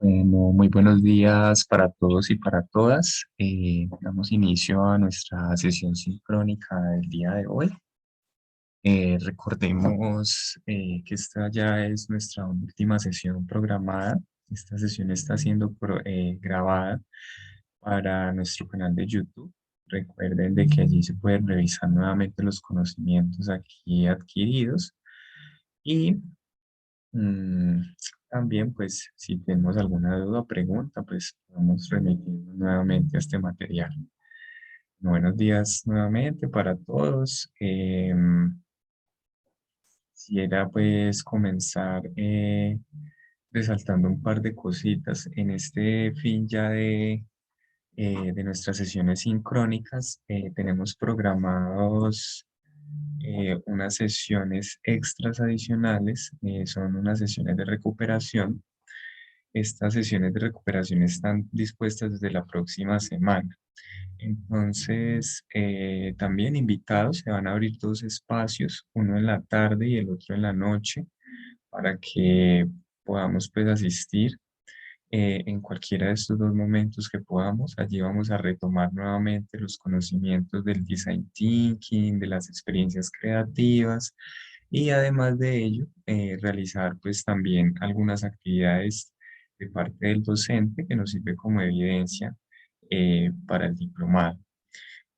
Bueno, muy buenos días para todos y para todas. Damos inicio a nuestra sesión sincrónica del día de hoy. Recordemos que esta ya es nuestra última sesión programada. Esta sesión está siendo grabada para nuestro canal de YouTube. Recuerden de que allí se pueden revisar nuevamente los conocimientos aquí adquiridos y Mm, también, pues, si tenemos alguna duda o pregunta, pues podemos remitirnos nuevamente a este material. Buenos días nuevamente para todos. Quisiera pues comenzar resaltando un par de cositas. En este fin ya de nuestras sesiones sincrónicas, tenemos programados unas sesiones extras adicionales, son unas sesiones de recuperación. Estas sesiones de recuperación están dispuestas desde la próxima semana. Entonces, también invitados, se van a abrir dos espacios, uno en la tarde y el otro en la noche, para que podamos pues asistir en cualquiera de estos dos momentos que podamos. Allí vamos a retomar nuevamente los conocimientos del design thinking, de las experiencias creativas y además de ello, realizar pues también algunas actividades de parte del docente que nos sirve como evidencia para el diplomado.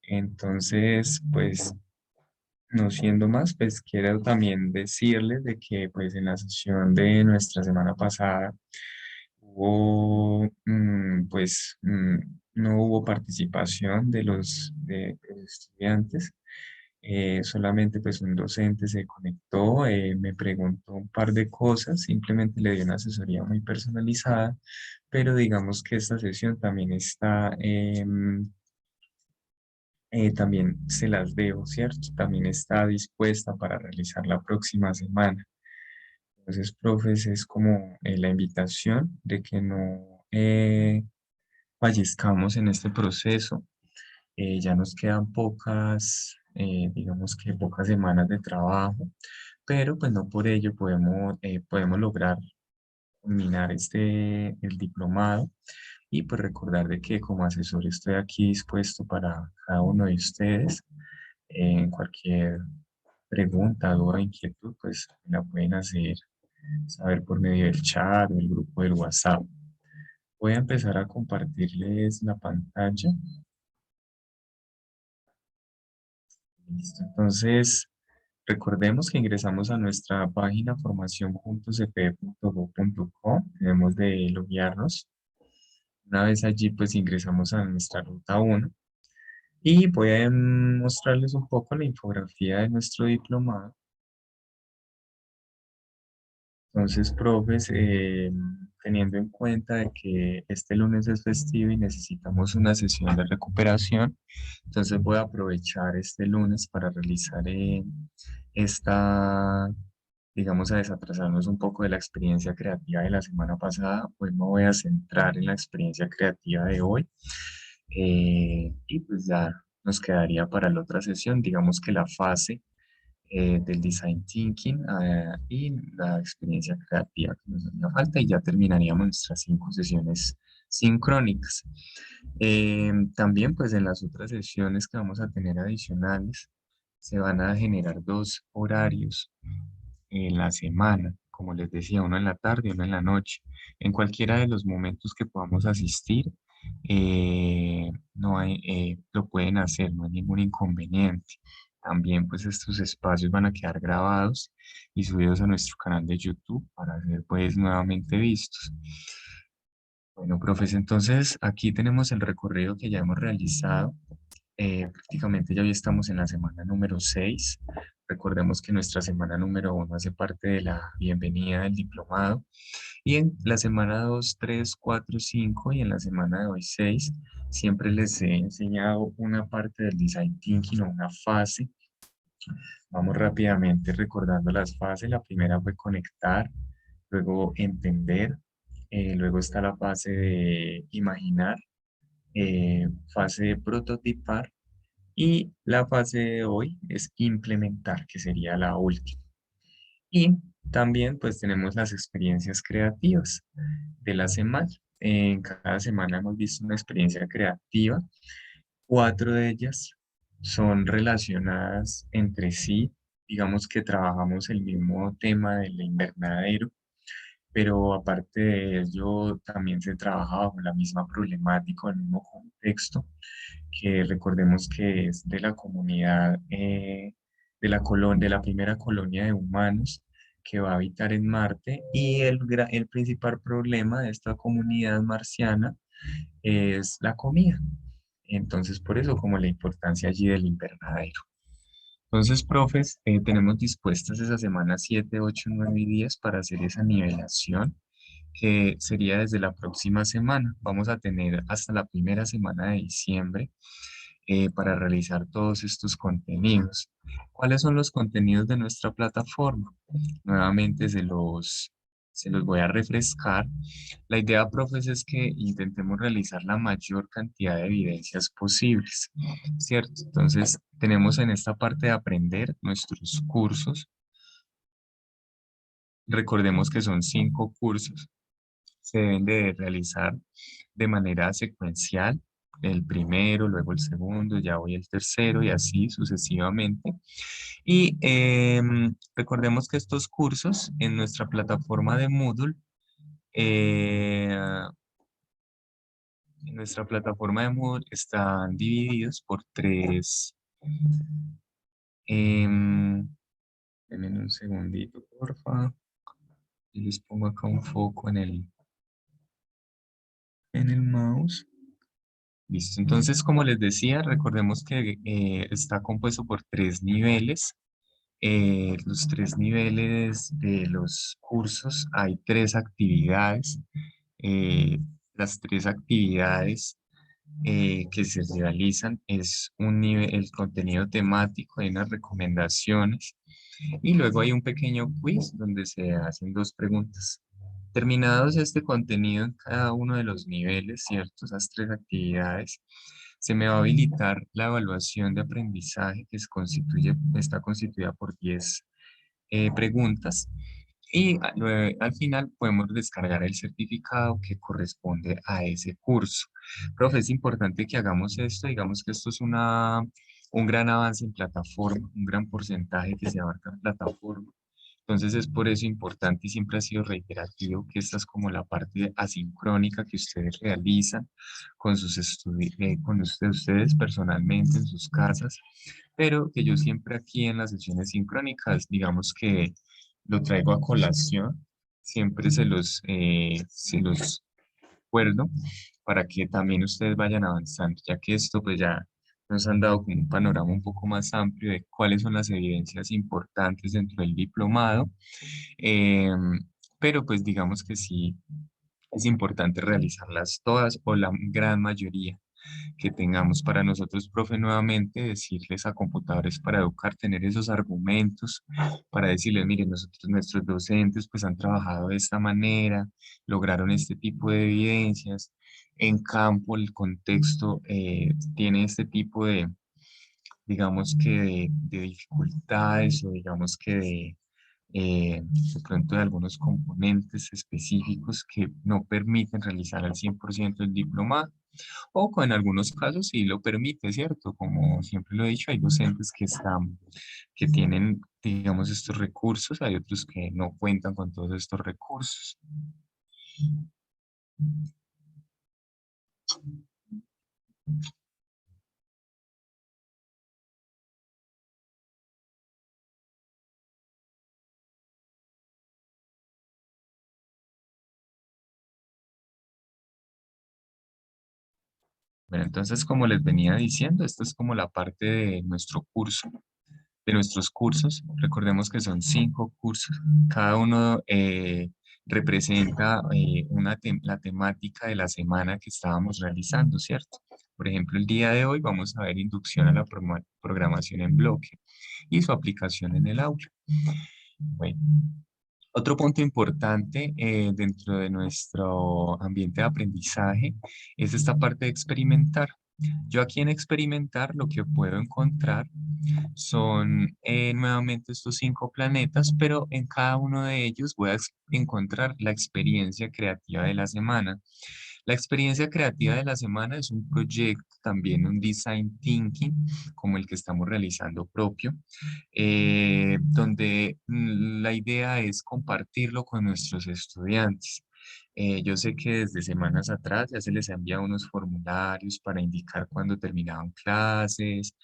Entonces, pues no siendo más, pues quiero también decirles de que pues en la sesión de nuestra semana pasada hubo, no hubo participación de los estudiantes. Solamente pues un docente se conectó, me preguntó un par de cosas, simplemente le di una asesoría muy personalizada, pero digamos que esta sesión también está, también se las debo, ¿cierto? También está dispuesta para realizar la próxima semana. Entonces, profes, es como la invitación de que no fallezcamos en este proceso. Ya nos quedan pocas, digamos que pocas semanas de trabajo, pero pues no por ello podemos lograr culminar el diplomado y pues recordar de que como asesor estoy aquí dispuesto para cada uno de ustedes. En cualquier pregunta, duda, inquietud, pues la pueden hacer saber por medio del chat o el grupo del WhatsApp. Voy a empezar a compartirles la pantalla. Listo. Entonces, recordemos que ingresamos a nuestra página formación.cp.gov.co. Debemos de loguearnos. Una vez allí, pues ingresamos a nuestra ruta 1 y voy a mostrarles un poco la infografía de nuestro diplomado. Entonces, profes, teniendo en cuenta de que este lunes es festivo y necesitamos una sesión de recuperación, entonces voy a aprovechar este lunes para realizar esta, digamos, a desatrasarnos un poco de la experiencia creativa de la semana pasada. Hoy me voy a centrar en la experiencia creativa de hoy y pues ya nos quedaría para la otra sesión, digamos que la fase del design thinking y la experiencia creativa que nos haría falta y ya terminaríamos nuestras 5 sesiones sincrónicas. También pues en las otras sesiones que vamos a tener adicionales se van a generar dos horarios en la semana, como les decía, uno en la tarde y uno en la noche. En cualquiera de los momentos que podamos asistir, no hay, lo pueden hacer, no hay ningún inconveniente. También pues estos espacios van a quedar grabados y subidos a nuestro canal de YouTube para ser pues nuevamente vistos. Bueno, profes, entonces aquí tenemos el recorrido que ya hemos realizado. Prácticamente ya hoy estamos en la semana número 6. Recordemos que nuestra semana número 1 hace parte de la bienvenida del diplomado. Y en la semana 2, 3, 4, 5 y en la semana de hoy 6, siempre les he enseñado una parte del design thinking o una fase. Vamos rápidamente recordando las fases. La primera fue conectar, luego entender, luego está la fase de imaginar, fase de prototipar y la fase de hoy es implementar, que sería la última. Y También pues tenemos las experiencias creativas de la semana. En cada semana hemos visto una experiencia creativa. 4 de ellas son relacionadas entre sí. Digamos que trabajamos el mismo tema del invernadero, pero aparte de ello también se trabaja bajo la misma problemática, el mismo contexto, que recordemos que es de la comunidad, de la primera colonia de humanos que va a habitar en Marte, y el principal problema de esta comunidad marciana es la comida. Entonces, por eso como la importancia allí del invernadero. Entonces, profes, tenemos dispuestas esa semana 7, 8, 9 y 10 para hacer esa nivelación, que sería desde la próxima semana. Vamos a tener hasta la primera semana de diciembre para realizar todos estos contenidos. ¿Cuáles son los contenidos de nuestra plataforma? Nuevamente se los voy a refrescar. La idea, profes, es que intentemos realizar la mayor cantidad de evidencias posibles, ¿cierto? Entonces, tenemos en esta parte de aprender nuestros cursos. Recordemos que son 5 cursos. Se deben de realizar de manera secuencial. El primero, luego el segundo, ya voy el tercero y así sucesivamente. Y recordemos que estos cursos en nuestra plataforma de Moodle, eh, están divididos por tres. em, Denme un segundito, porfa. Y les pongo acá un foco en el mouse. Listo. Entonces, como les decía, recordemos que está compuesto por 3 niveles. Los 3 niveles de los cursos, hay 3 actividades. Eh, las 3 actividades que se realizan es un nivel, el contenido temático, hay unas recomendaciones y luego hay un pequeño quiz donde se hacen 2 preguntas. Terminados este contenido en cada uno de los niveles, ¿cierto? Esas 3 actividades, se me va a habilitar la evaluación de aprendizaje que está constituida por 10 preguntas. Y al final podemos descargar el certificado que corresponde a ese curso. Profe, es importante que hagamos esto. Digamos que esto es un gran avance en plataforma, un gran porcentaje que se abarca en plataforma. Entonces es por eso importante y siempre ha sido reiterativo que esta es como la parte asincrónica que ustedes realizan con ustedes personalmente en sus casas, pero que yo siempre aquí en las sesiones sincrónicas, digamos que lo traigo a colación, siempre se los acuerdo para que también ustedes vayan avanzando, ya que esto pues ya nos han dado como un panorama un poco más amplio de cuáles son las evidencias importantes dentro del diplomado, em, pero pues digamos que sí es importante realizarlas todas o la gran mayoría que tengamos. Para nosotros, profe, nuevamente decirles a Computadores para Educar, tener esos argumentos para decirles, miren, nuestros docentes pues han trabajado de esta manera, lograron este tipo de evidencias, en campo el contexto tiene este tipo de, digamos que de dificultades o digamos que de pronto de algunos componentes específicos que no permiten realizar al 100% el diplomado. O en algunos casos sí lo permite, ¿cierto? Como siempre lo he dicho, hay docentes que tienen, digamos, estos recursos, hay otros que no cuentan con todos estos recursos. Bueno, entonces, como les venía diciendo, esto es como la parte de nuestro curso, de nuestros cursos. Recordemos que son 5 cursos. Cada uno representa la temática de la semana que estábamos realizando, ¿cierto? Por ejemplo, el día de hoy vamos a ver inducción a la programación en bloque y su aplicación en el aula. Bueno, otro punto importante dentro de nuestro ambiente de aprendizaje es esta parte de experimentar. Yo aquí en experimentar lo que puedo encontrar son nuevamente estos 5 planetas, pero en cada uno de ellos voy a encontrar la experiencia creativa de la semana. La experiencia creativa de la semana es un proyecto, también un design thinking, como el que estamos realizando propio, donde la idea es compartirlo con nuestros estudiantes. Yo sé que desde semanas atrás ya se les envía unos formularios para indicar cuándo terminaban clases.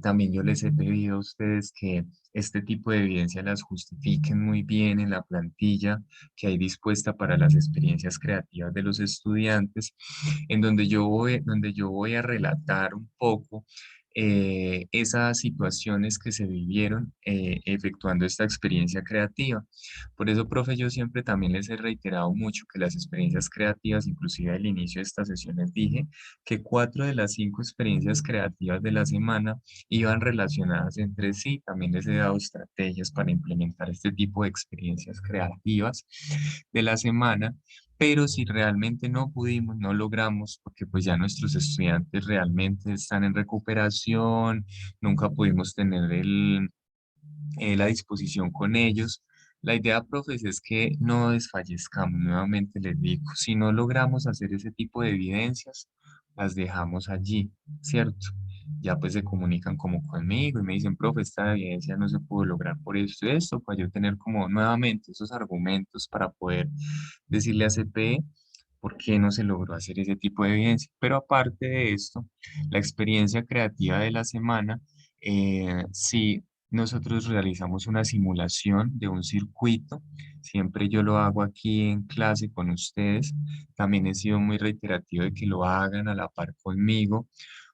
También yo les he pedido a ustedes que este tipo de evidencia las justifiquen muy bien en la plantilla que hay dispuesta para las experiencias creativas de los estudiantes, en donde yo voy a relatar un poco esas situaciones que se vivieron efectuando esta experiencia creativa. Por eso, profe, yo siempre también les he reiterado mucho que las experiencias creativas, inclusive al inicio de estas sesiones dije que 4 de las 5 experiencias creativas de la semana iban relacionadas entre sí. También les he dado estrategias para implementar este tipo de experiencias creativas de la semana, pero si realmente no pudimos, no logramos, porque pues ya nuestros estudiantes realmente están en recuperación, nunca pudimos tener la disposición con ellos. La idea, profes, es que no desfallezcamos, nuevamente les digo, si no logramos hacer ese tipo de evidencias, las dejamos allí, ¿cierto? Ya pues se comunican como conmigo y me dicen, profe, esta evidencia no se pudo lograr por esto y esto, para yo tener como nuevamente esos argumentos para poder decirle a CPE por qué no se logró hacer ese tipo de evidencia. Pero aparte de esto, la experiencia creativa de la semana, sí, nosotros realizamos una simulación de un circuito. Siempre yo lo hago aquí en clase con ustedes. También he sido muy reiterativo de que lo hagan a la par conmigo.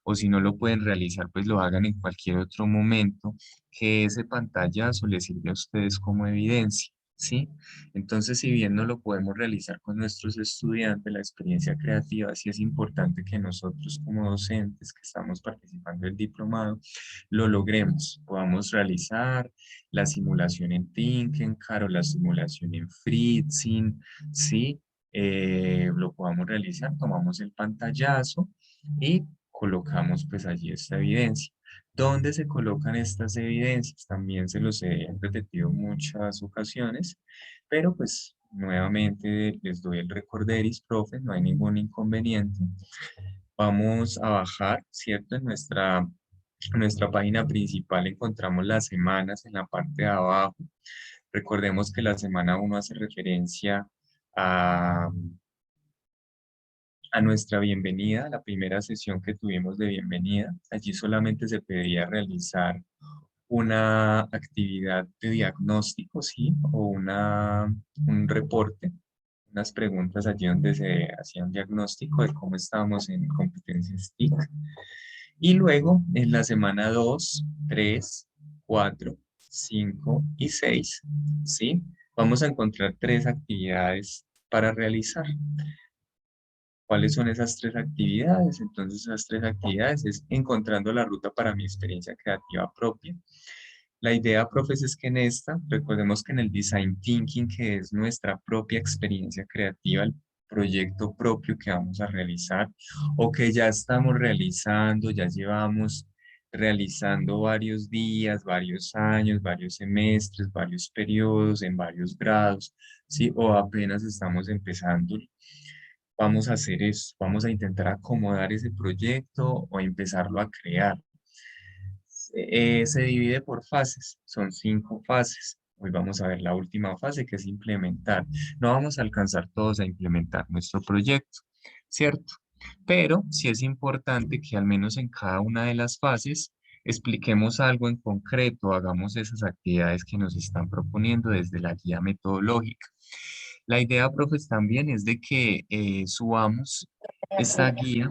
O si no lo pueden realizar, pues lo hagan en cualquier otro momento, que ese pantallazo les sirve a ustedes como evidencia, ¿sí? Entonces, si bien no lo podemos realizar con nuestros estudiantes, la experiencia creativa, sí es importante que nosotros como docentes que estamos participando del diplomado, lo logremos, podamos realizar la simulación en Tinkercad o la simulación en Fritzing, ¿sí? Lo podamos realizar, tomamos el pantallazo y colocamos pues allí esta evidencia. ¿Dónde se colocan estas evidencias? También se los he repetido muchas ocasiones, pero pues nuevamente les doy el recorderis, profe, no hay ningún inconveniente. Vamos a bajar, ¿cierto? En nuestra página principal encontramos las semanas en la parte de abajo. Recordemos que la semana 1 hace referencia a, a nuestra bienvenida, la primera sesión que tuvimos de bienvenida. Allí solamente se pedía realizar una actividad de diagnóstico, ¿sí? O un reporte, unas preguntas allí donde se hacía un diagnóstico de cómo estábamos en competencias TIC. Y luego, en la semana 2, 3, 4, 5 y 6, ¿sí? Vamos a encontrar 3 actividades para realizar. ¿Cuáles son esas 3 actividades? Entonces, esas 3 actividades es encontrando la ruta para mi experiencia creativa propia. La idea, profes, es que en esta, recordemos que en el Design Thinking, que es nuestra propia experiencia creativa, el proyecto propio que vamos a realizar o que ya estamos realizando, ya llevamos realizando varios días, varios años, varios semestres, varios periodos, en varios grados, ¿sí? O apenas estamos empezando. Vamos a hacer eso, vamos a intentar acomodar ese proyecto o empezarlo a crear. Se divide por fases, son 5 fases. Hoy vamos a ver la última fase que es implementar. No vamos a alcanzar todos a implementar nuestro proyecto, ¿cierto? Pero sí es importante que al menos en cada una de las fases expliquemos algo en concreto, hagamos esas actividades que nos están proponiendo desde la guía metodológica. La idea, profes, también es de que subamos esta guía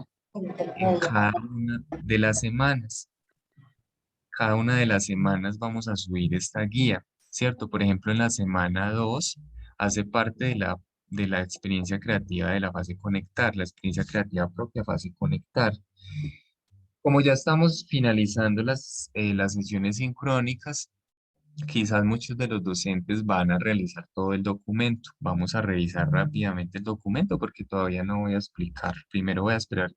en cada una de las semanas. Cada una de las semanas vamos a subir esta guía, ¿cierto? Por ejemplo, en la semana 2 hace parte de la experiencia creativa de la fase conectar, la experiencia creativa propia, fase conectar. Como ya estamos finalizando las sesiones sincrónicas, quizás muchos de los docentes van a realizar todo el documento. Vamos a revisar rápidamente el documento porque todavía no voy a explicar. Primero voy a esperar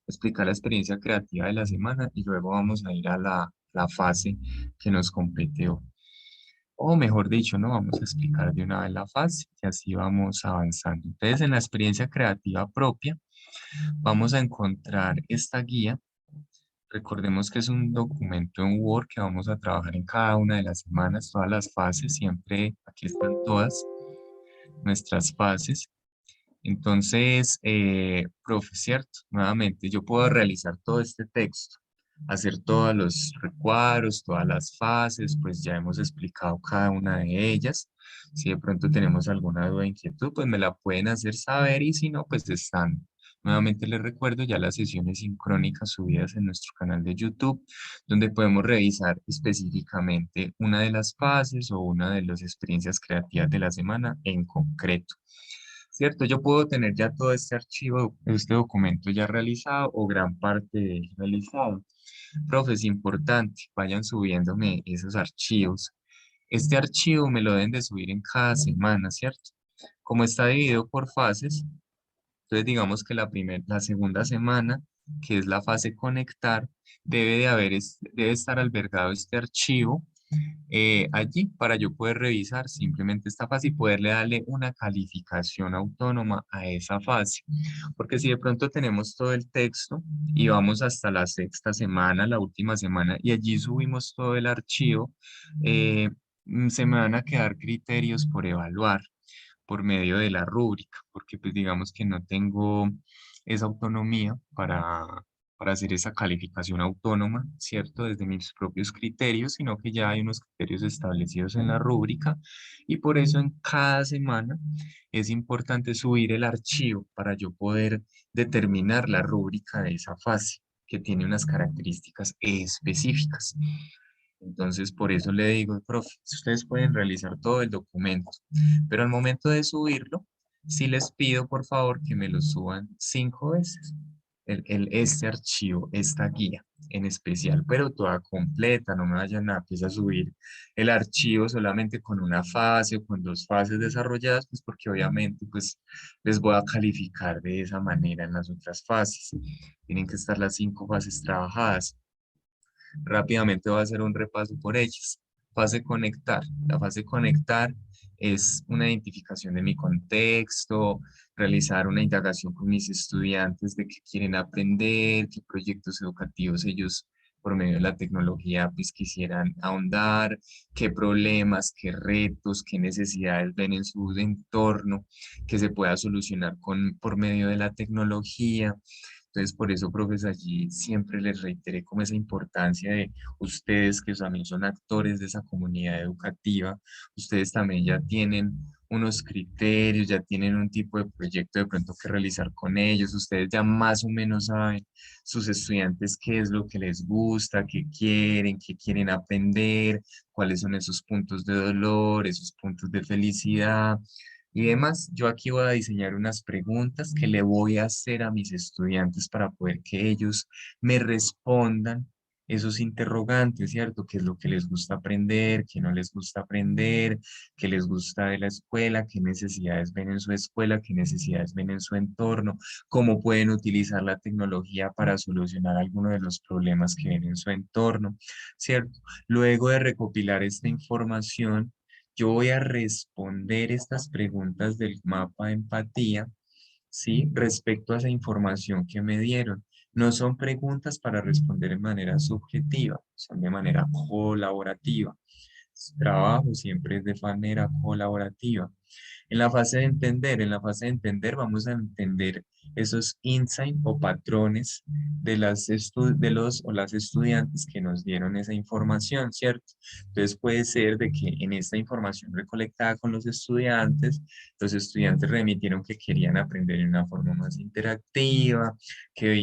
explicar la experiencia creativa de la semana y luego vamos a ir a la fase que nos compete hoy. O mejor dicho, no vamos a explicar de una vez la fase y así vamos avanzando. Entonces, en la experiencia creativa propia, vamos a encontrar esta guía. Recordemos que es un documento en Word que vamos a trabajar en cada una de las semanas, todas las fases, siempre aquí están todas nuestras fases. Entonces, profe, ¿cierto? Nuevamente, yo puedo realizar todo este texto, hacer todos los recuadros, todas las fases, pues ya hemos explicado cada una de ellas. Si de pronto tenemos alguna duda o inquietud, pues me la pueden hacer saber y si no, pues están. Nuevamente les recuerdo ya las sesiones sincrónicas subidas en nuestro canal de YouTube, donde podemos revisar específicamente una de las fases o una de las experiencias creativas de la semana en concreto. ¿Cierto? Yo puedo tener ya todo este archivo, este documento ya realizado o gran parte de él realizado. Profe, es importante, vayan subiéndome esos archivos. Este archivo me lo deben de subir en cada semana, ¿cierto? Como está dividido por fases, entonces digamos que la segunda semana, que es la fase conectar, debe estar albergado este archivo allí para yo poder revisar simplemente esta fase y poderle darle una calificación autónoma a esa fase. Porque si de pronto tenemos todo el texto y vamos hasta la sexta semana, la última semana, y allí subimos todo el archivo, se me van a quedar criterios por evaluar por medio de la rúbrica, porque pues digamos que no tengo esa autonomía para hacer esa calificación autónoma, ¿cierto? Desde mis propios criterios, sino que ya hay unos criterios establecidos en la rúbrica y por eso en cada semana es importante subir el archivo para yo poder determinar la rúbrica de esa fase que tiene unas características específicas. Entonces, por eso le digo, profe, si ustedes pueden realizar todo el documento, pero al momento de subirlo, sí les pido, por favor, que me lo suban 5 veces. Este archivo, esta guía en especial, pero toda completa, no me vayan a empezar a subir el archivo solamente con una fase o con 2 fases desarrolladas, pues porque obviamente pues les voy a calificar de esa manera en las otras fases. Tienen que estar las 5 fases trabajadas. Rápidamente voy a hacer un repaso por ellas. Fase conectar. La fase conectar es una identificación de mi contexto, realizar una indagación con mis estudiantes de qué quieren aprender, qué proyectos educativos ellos por medio de la tecnología pues quisieran ahondar, qué problemas, qué retos, qué necesidades ven en su entorno que se pueda solucionar por medio de la tecnología. Entonces, por eso, profes, allí siempre les reiteré como esa importancia de ustedes que también son actores de esa comunidad educativa, ustedes también ya tienen unos criterios, ya tienen un tipo de proyecto de pronto que realizar con ellos, ustedes ya más o menos saben sus estudiantes qué es lo que les gusta, qué quieren aprender, cuáles son esos puntos de dolor, esos puntos de felicidad y demás. Yo aquí voy a diseñar unas preguntas que le voy a hacer a mis estudiantes para poder que ellos me respondan esos interrogantes, ¿cierto? ¿Qué es lo que les gusta aprender? ¿Qué no les gusta aprender? ¿Qué les gusta de la escuela? ¿Qué necesidades ven en su escuela? ¿Qué necesidades ven en su entorno? ¿Cómo pueden utilizar la tecnología para solucionar algunos de los problemas que ven en su entorno? ¿Cierto? Luego de recopilar esta información, yo voy a responder estas preguntas del mapa de empatía, ¿sí? Respecto a esa información que me dieron. No son preguntas para responder de manera subjetiva, son de manera colaborativa. Su trabajo siempre es de manera colaborativa. En la fase de entender vamos a entender esos insights o patrones de los o las estudiantes que nos dieron esa información, ¿cierto? Entonces puede ser de que en esta información recolectada con los estudiantes remitieron que querían aprender de una forma más interactiva, que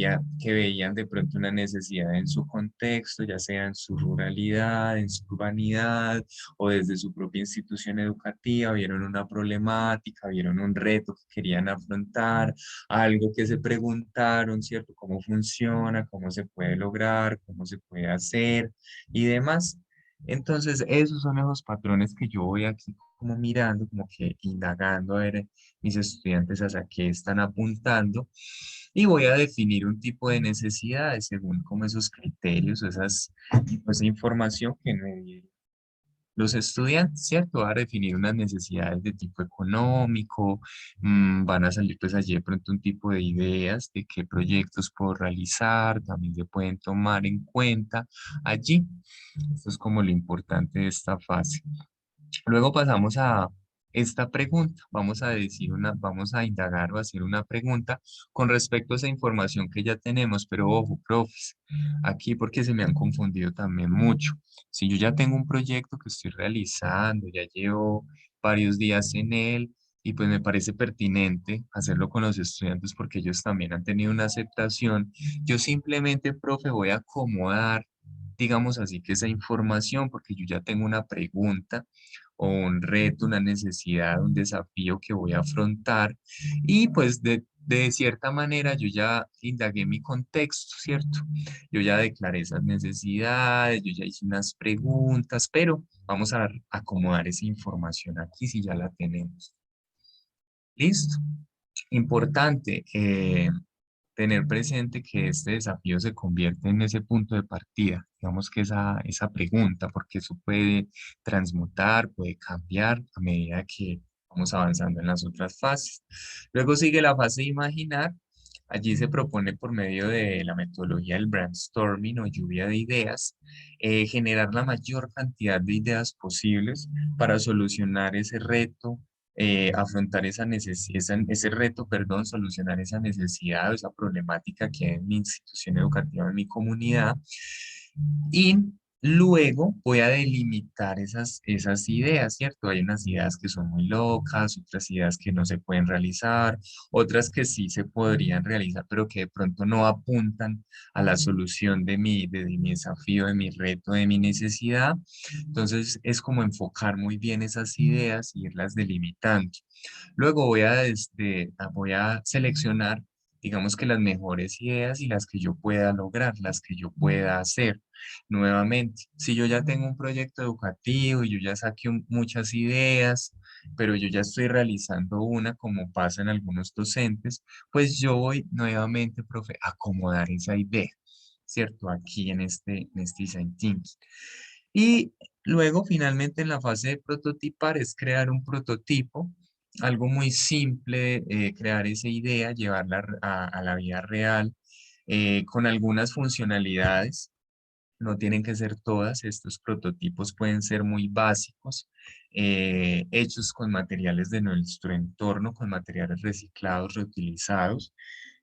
veían de pronto una necesidad en su contexto, ya sea en su ruralidad, en su urbanidad, o desde su propia institución educativa, vieron una problemática, vieron un reto que querían afrontar, algo que se preguntaron, ¿cierto? ¿Cómo funciona? ¿Cómo se puede lograr? ¿Cómo se puede hacer? Y demás. Entonces, esos son esos patrones que yo voy aquí como mirando, como que indagando a ver mis estudiantes hacia qué están apuntando. y voy a definir un tipo de necesidades según como esos criterios, esa información que me dieron los estudiantes, ¿cierto? Van a definir unas necesidades de tipo económico, van a salir pues allí de pronto un tipo de ideas de qué proyectos puedo realizar, también se pueden tomar en cuenta allí. Esto es como lo importante de esta fase. Luego pasamos a esta pregunta. Vamos a indagar o hacer una pregunta con respecto a esa información que ya tenemos, pero ojo, profes, aquí porque se me han confundido también mucho. Si yo ya tengo un proyecto que estoy realizando, ya llevo varios días en él, y pues me parece pertinente hacerlo con los estudiantes porque ellos también han tenido una aceptación. Yo simplemente, profe, voy a acomodar, digamos así, que esa información, porque yo ya tengo una pregunta o un reto, una necesidad, un desafío que voy a afrontar y pues de cierta manera yo ya indagué mi contexto, ¿cierto? Yo ya declaré esas necesidades, yo ya hice unas preguntas, pero vamos a acomodar esa información aquí si ya la tenemos. ¿Listo? Importante tener presente que este desafío se convierte en ese punto de partida, digamos que esa pregunta, porque eso puede transmutar, puede cambiar a medida que vamos avanzando en las otras fases. Luego sigue la fase de imaginar. Allí se propone por medio de la metodología del brainstorming o lluvia de ideas, generar la mayor cantidad de ideas posibles para solucionar ese reto, afrontar ese reto, perdón, solucionar esa necesidad o esa problemática que hay en mi institución educativa, en mi comunidad. Y luego voy a delimitar esas ideas, ¿cierto? Hay unas ideas que son muy locas, otras ideas que no se pueden realizar, otras que sí se podrían realizar, pero que de pronto no apuntan a la solución de mi desafío, de mi reto, de mi necesidad. Entonces es como enfocar muy bien esas ideas y irlas delimitando. Luego voy a seleccionar, digamos que las mejores ideas y las que yo pueda lograr, las que yo pueda hacer. Nuevamente, si yo ya tengo un proyecto educativo y yo ya saqué muchas ideas, pero yo ya estoy realizando una como pasa en algunos docentes, pues yo voy nuevamente, profe, a acomodar esa idea, ¿cierto? Aquí en este Design Thinking. Y luego, finalmente, en la fase de prototipar es crear un prototipo, algo muy simple, crear esa idea, llevarla a la vida real, con algunas funcionalidades. No tienen que ser todas, estos prototipos pueden ser muy básicos, hechos con materiales de nuestro entorno, con materiales reciclados, reutilizados,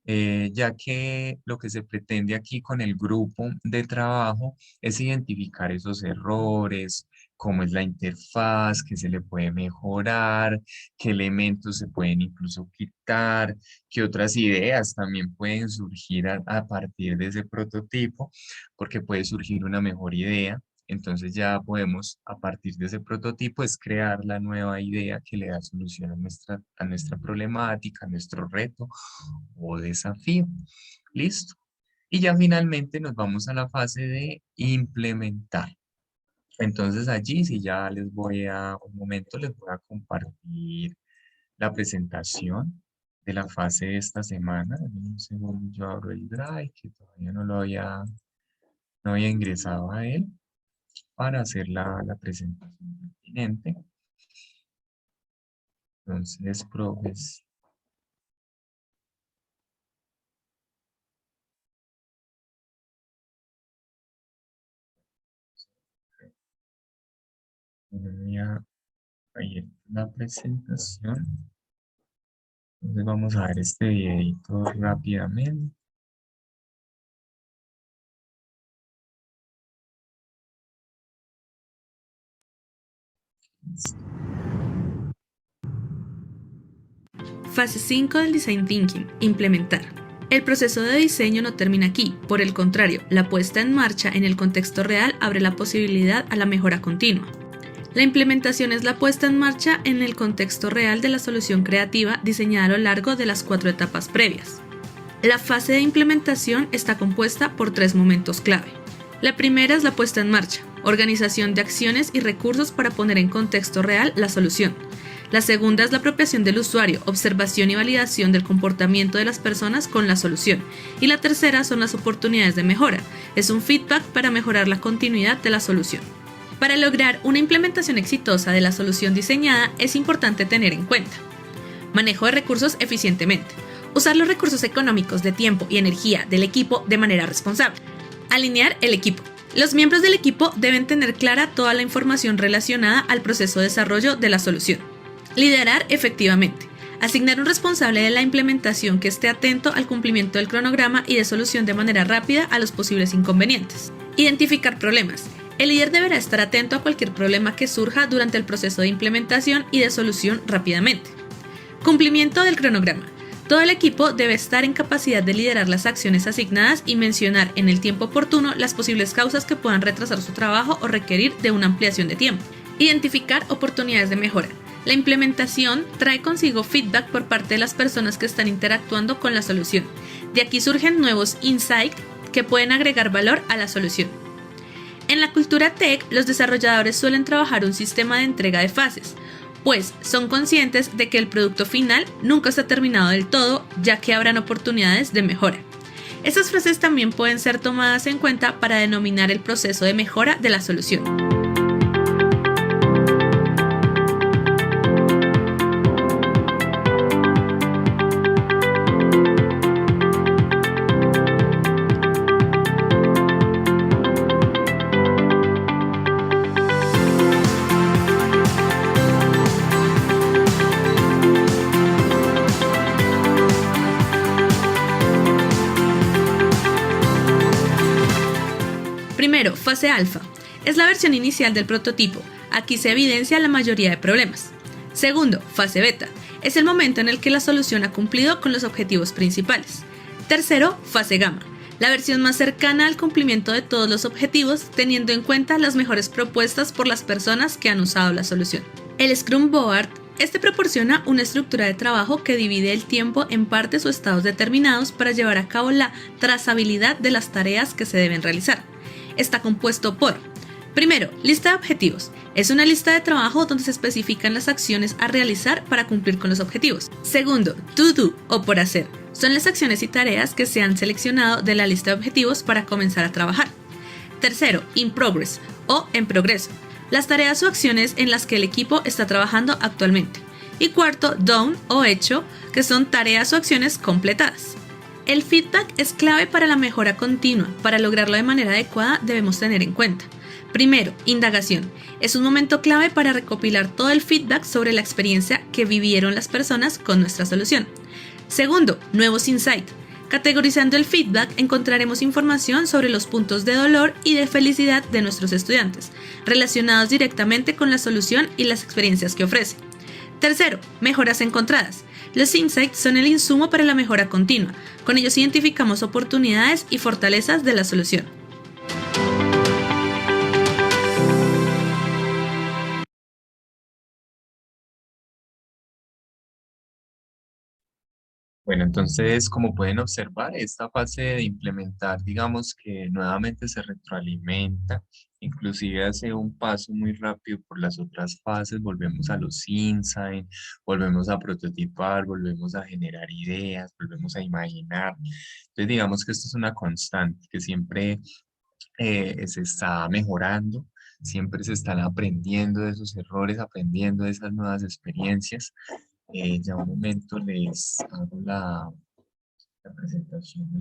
ya que lo que se pretende aquí con el grupo de trabajo es identificar esos errores, cómo es la interfaz, qué se le puede mejorar, qué elementos se pueden incluso quitar, qué otras ideas también pueden surgir a partir de ese prototipo, porque puede surgir una mejor idea. Entonces ya podemos, a partir de ese prototipo, es crear la nueva idea que le da solución a nuestra problemática, a nuestro reto o desafío. ¿Listo? Y ya finalmente nos vamos a la fase de implementar. Entonces allí, si ya un momento, les voy a compartir la presentación de la fase de esta semana. Dame un segundo, yo abro el Drive, que todavía no había ingresado a él para hacer la presentación pertinente. Entonces, profes, voy a ir la presentación. Entonces vamos a ver este videito rápidamente. Fase 5 del Design Thinking, implementar. El proceso de diseño no termina aquí, por el contrario, la puesta en marcha en el contexto real abre la posibilidad a la mejora continua. La implementación es la puesta en marcha en el contexto real de la solución creativa diseñada a lo largo de las 4 etapas previas. La fase de implementación está compuesta por 3 momentos clave. La primera es la puesta en marcha, organización de acciones y recursos para poner en contexto real la solución. La segunda es la apropiación del usuario, observación y validación del comportamiento de las personas con la solución. Y la tercera son las oportunidades de mejora. Es un feedback para mejorar la continuidad de la solución. Para lograr una implementación exitosa de la solución diseñada es importante tener en cuenta: manejo de recursos eficientemente. Usar los recursos económicos de tiempo y energía del equipo de manera responsable. Alinear el equipo. Los miembros del equipo deben tener clara toda la información relacionada al proceso de desarrollo de la solución. Liderar efectivamente. Asignar un responsable de la implementación que esté atento al cumplimiento del cronograma y de solución de manera rápida a los posibles inconvenientes. Identificar problemas. El líder deberá estar atento a cualquier problema que surja durante el proceso de implementación y de solución rápidamente. Cumplimiento del cronograma. Todo el equipo debe estar en capacidad de liderar las acciones asignadas y mencionar en el tiempo oportuno las posibles causas que puedan retrasar su trabajo o requerir de una ampliación de tiempo. Identificar oportunidades de mejora. La implementación trae consigo feedback por parte de las personas que están interactuando con la solución. De aquí surgen nuevos insights que pueden agregar valor a la solución. En la cultura tech, los desarrolladores suelen trabajar un sistema de entrega de fases, pues son conscientes de que el producto final nunca está terminado del todo, ya que habrán oportunidades de mejora. Estas frases también pueden ser tomadas en cuenta para denominar el proceso de mejora de la solución. Primero, fase alfa. Es la versión inicial del prototipo. Aquí se evidencia la mayoría de problemas. Segundo, fase beta. Es el momento en el que la solución ha cumplido con los objetivos principales. Tercero, fase gamma. La versión más cercana al cumplimiento de todos los objetivos, teniendo en cuenta las mejores propuestas por las personas que han usado la solución. El Scrum Board. Este proporciona una estructura de trabajo que divide el tiempo en partes o estados determinados para llevar a cabo la trazabilidad de las tareas que se deben realizar. Está compuesto por: primero, lista de objetivos. Es una lista de trabajo donde se especifican las acciones a realizar para cumplir con los objetivos. Segundo, to do o por hacer. Son las acciones y tareas que se han seleccionado de la lista de objetivos para comenzar a trabajar. Tercero, in progress o en progreso. Las tareas o acciones en las que el equipo está trabajando actualmente. Y cuarto, done o hecho, que son tareas o acciones completadas. El feedback es clave para la mejora continua. Para lograrlo de manera adecuada debemos tener en cuenta: primero, indagación. Es un momento clave para recopilar todo el feedback sobre la experiencia que vivieron las personas con nuestra solución. Segundo, nuevos insights. Categorizando el feedback encontraremos información sobre los puntos de dolor y de felicidad de nuestros estudiantes, relacionados directamente con la solución y las experiencias que ofrece. Tercero, mejoras encontradas. Los insights son el insumo para la mejora continua. Con ellos identificamos oportunidades y fortalezas de la solución. Bueno, entonces, como pueden observar, esta fase de implementar, digamos que nuevamente se retroalimenta, inclusive hace un paso muy rápido por las otras fases, volvemos a los insights, volvemos a prototipar, volvemos a generar ideas, volvemos a imaginar. Entonces, digamos que esto es una constante, que siempre se está mejorando, siempre se están aprendiendo de esos errores, aprendiendo de esas nuevas experiencias. Ya un momento les hago la presentación de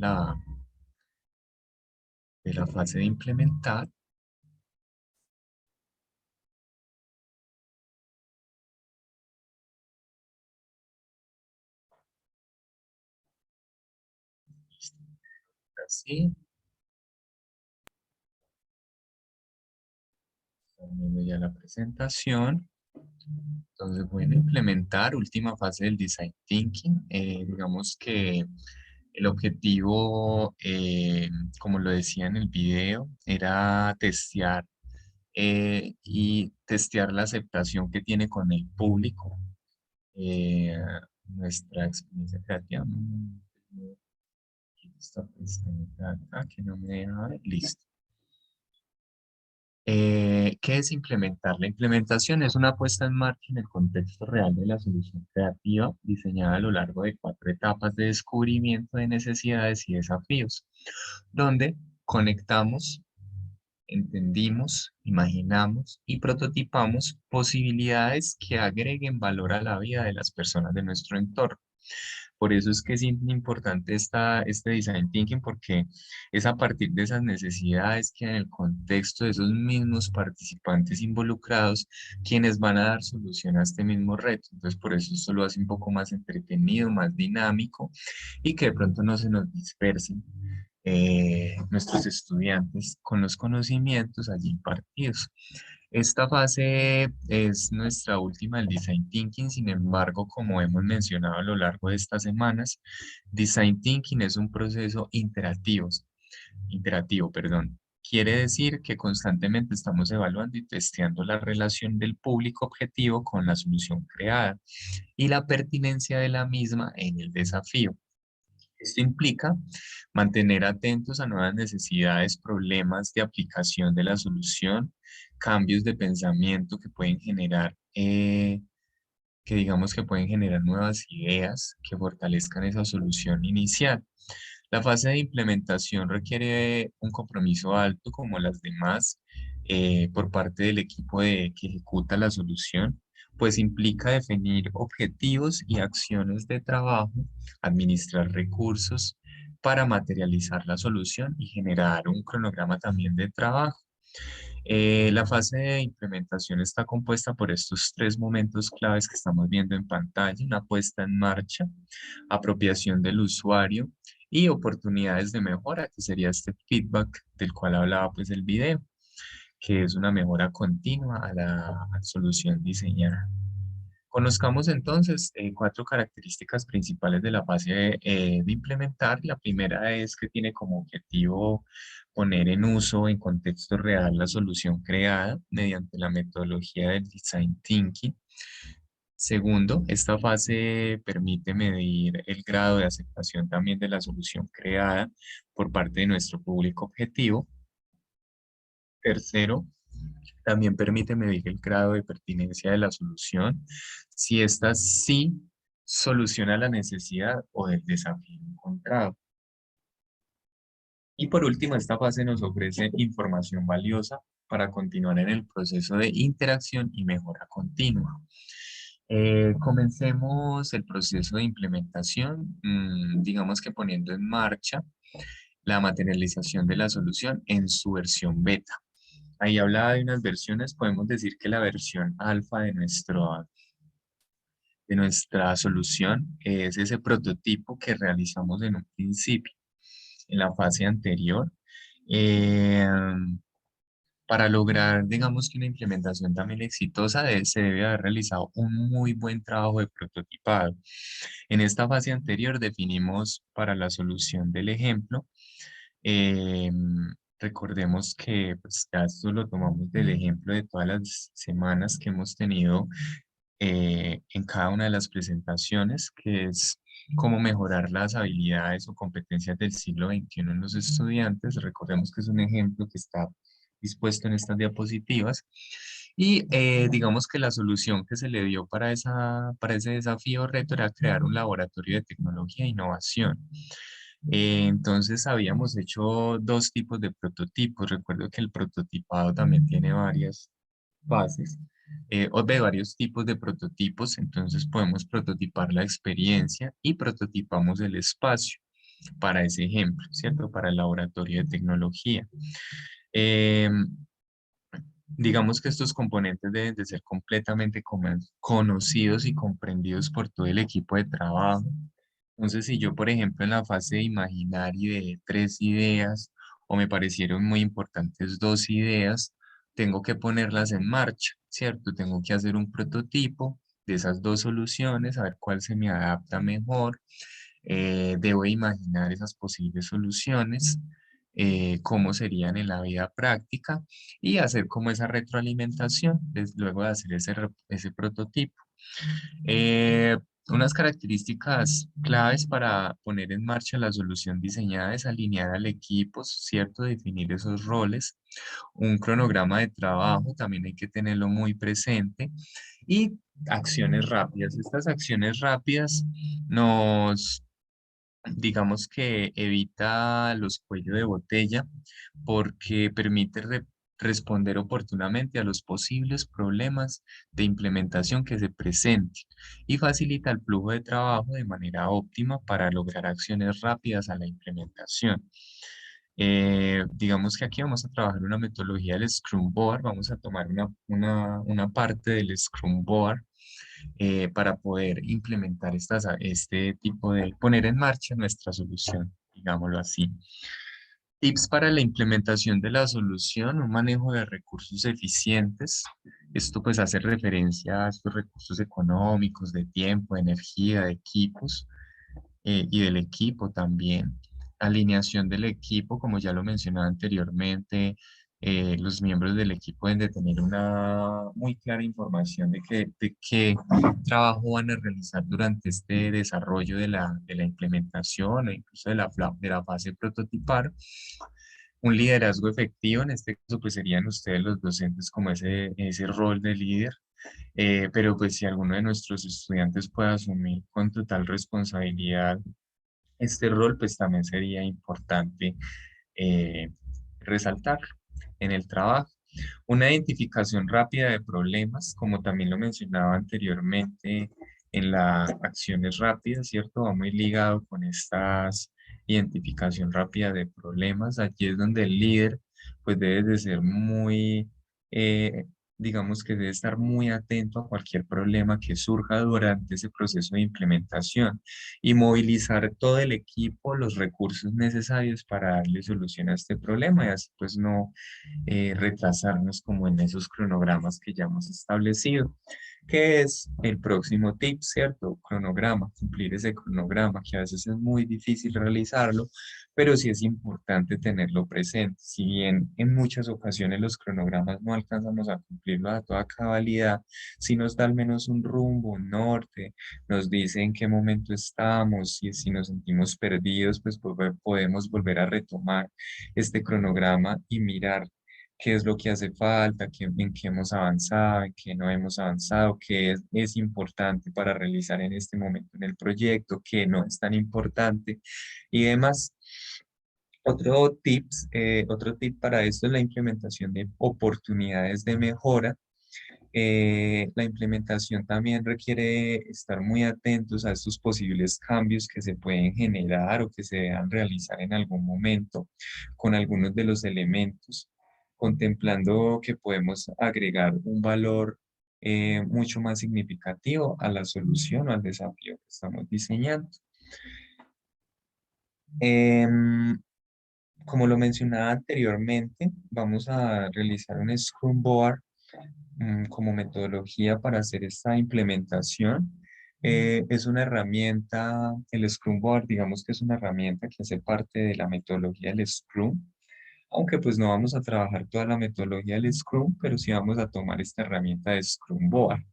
la fase de implementar. Así, estamos viendo ya la presentación. Entonces, bueno, implementar, última fase del Design Thinking. Digamos que el objetivo, como lo decía en el video, era testear y testear la aceptación que tiene con el público. eh, Nuestra experiencia creativa. Aquí está pestañita acá que no me deja ver. Listo. ¿Qué es implementar? La implementación es una puesta en marcha en el contexto real de la solución creativa diseñada a lo largo de 4 etapas de descubrimiento de necesidades y desafíos, donde conectamos, entendimos, imaginamos y prototipamos posibilidades que agreguen valor a la vida de las personas de nuestro entorno. Por eso es que es importante este design thinking, porque es a partir de esas necesidades que en el contexto de esos mismos participantes involucrados quienes van a dar solución a este mismo reto. Entonces, por eso esto lo hace un poco más entretenido, más dinámico y que de pronto no se nos dispersen nuestros estudiantes con los conocimientos allí impartidos. Esta fase es nuestra última del Design Thinking. Sin embargo, como hemos mencionado a lo largo de estas semanas, Design Thinking es un proceso interactivo, perdón. Quiere decir que constantemente estamos evaluando y testeando la relación del público objetivo con la solución creada y la pertinencia de la misma en el desafío. Esto implica mantener atentos a nuevas necesidades, problemas de aplicación de la solución, cambios de pensamiento que pueden generar, que digamos que pueden generar nuevas ideas que fortalezcan esa solución inicial. La fase de implementación requiere un compromiso alto como las demás por parte del equipo que ejecuta la solución, pues implica definir objetivos y acciones de trabajo, administrar recursos para materializar la solución y generar un cronograma también de trabajo. La fase de implementación está compuesta por estos 3 momentos claves que estamos viendo en pantalla: una puesta en marcha, apropiación del usuario y oportunidades de mejora, que sería este feedback del cual hablaba pues el video, que es una mejora continua a la solución diseñada. Conozcamos entonces 4 características principales de la fase de implementar. La primera es que tiene como objetivo poner en uso en contexto real la solución creada mediante la metodología del Design Thinking. Segundo, esta fase permite medir el grado de aceptación también de la solución creada por parte de nuestro público objetivo. Tercero, también permite medir el grado de pertinencia de la solución, si ésta sí soluciona la necesidad o el desafío encontrado. Y por último, esta fase nos ofrece información valiosa para continuar en el proceso de interacción y mejora continua. Comencemos el proceso de implementación, digamos que poniendo en marcha la materialización de la solución en su versión beta. Ahí hablaba de unas versiones, podemos decir que la versión alfa de nuestra solución es ese prototipo que realizamos en un principio, en la fase anterior. Eh, para lograr, digamos que una implementación también exitosa, se debe haber realizado un muy buen trabajo de prototipado. En esta fase anterior definimos para la solución del ejemplo. Recordemos que pues, ya esto lo tomamos del ejemplo de todas las semanas que hemos tenido en cada una de las presentaciones, que es cómo mejorar las habilidades o competencias del siglo XXI en los estudiantes. Recordemos que es un ejemplo que está dispuesto en estas diapositivas. Y digamos que la solución que se le dio para ese desafío o reto era crear un laboratorio de tecnología e innovación. Entonces habíamos hecho 2 tipos de prototipos. Recuerdo que el prototipado también tiene varias fases o de varios tipos de prototipos. Entonces podemos prototipar la experiencia y prototipamos el espacio para ese ejemplo, ¿cierto? Para el laboratorio de tecnología. Em, digamos que estos componentes deben de ser completamente conocidos y comprendidos por todo el equipo de trabajo. Entonces, si yo, por ejemplo, en la fase de imaginar y de 3 ideas, o me parecieron muy importantes 2 ideas, tengo que ponerlas en marcha, ¿cierto? Tengo que hacer un prototipo de esas 2 soluciones, a ver cuál se me adapta mejor. Debo imaginar esas posibles soluciones, cómo serían en la vida práctica y hacer como esa retroalimentación luego de hacer ese prototipo. Eh, Unas características claves para poner en marcha la solución diseñada es alinear al equipo, ¿cierto? Definir esos roles. Un cronograma de trabajo también hay que tenerlo muy presente. Y acciones rápidas. Estas acciones rápidas nos, digamos que evita los cuellos de botella porque permite responder oportunamente a los posibles problemas de implementación que se presenten y facilita el flujo de trabajo de manera óptima para lograr acciones rápidas a la implementación. Digamos que aquí vamos a trabajar una metodología del Scrum Board, vamos a tomar una parte del Scrum Board para poder implementar este tipo de, poner en marcha nuestra solución, digámoslo así. Tips para la implementación de la solución, un manejo de recursos eficientes. Esto pues hace referencia a estos recursos económicos, de tiempo, de energía, de equipos y del equipo también. Alineación del equipo, como ya lo mencionaba anteriormente, los miembros del equipo deben de tener una muy clara información de qué trabajo van a realizar durante este desarrollo de la implementación o incluso de la fase prototipar. Un liderazgo efectivo, en este caso pues serían ustedes los docentes como ese rol de líder, pero pues si alguno de nuestros estudiantes puede asumir con total responsabilidad este rol, pues también sería importante eh, resaltar en el trabajo. Una identificación rápida de problemas, como también lo mencionaba anteriormente en las acciones rápidas, ¿cierto? Va muy ligado con estas identificación rápida de problemas. Allí es donde el líder, pues debe de ser muy, eh, digamos que debe estar muy atento a cualquier problema que surja durante ese proceso de implementación y movilizar todo el equipo, los recursos necesarios para darle solución a este problema y así pues no retrasarnos como en esos cronogramas que ya hemos establecido. ¿Qué es el próximo tip, cierto? Cronograma, cumplir ese cronograma, que a veces es muy difícil realizarlo, pero sí es importante tenerlo presente. Si bien en muchas ocasiones los cronogramas no alcanzamos a cumplirlo a toda cabalidad, si nos da al menos un rumbo, un norte, nos dice en qué momento estamos, y si nos sentimos perdidos, pues podemos volver a retomar este cronograma y mirar qué es lo que hace falta, en qué hemos avanzado, en qué no hemos avanzado, qué es importante para realizar en este momento en el proyecto, qué no es tan importante y demás. Otro tip para esto es la implementación de oportunidades de mejora. La implementación también requiere estar muy atentos a estos posibles cambios que se pueden generar o que se deban realizar en algún momento con algunos de los elementos, contemplando que podemos agregar un valor mucho más significativo a la solución o al desafío que estamos diseñando. Em, Como lo mencionaba anteriormente, vamos a realizar un Scrum Board como metodología para hacer esta implementación. Es una herramienta, el Scrum Board, digamos que es una herramienta que hace parte de la metodología del Scrum, aunque pues no vamos a trabajar toda la metodología del Scrum, pero sí vamos a tomar esta herramienta de Scrum Board.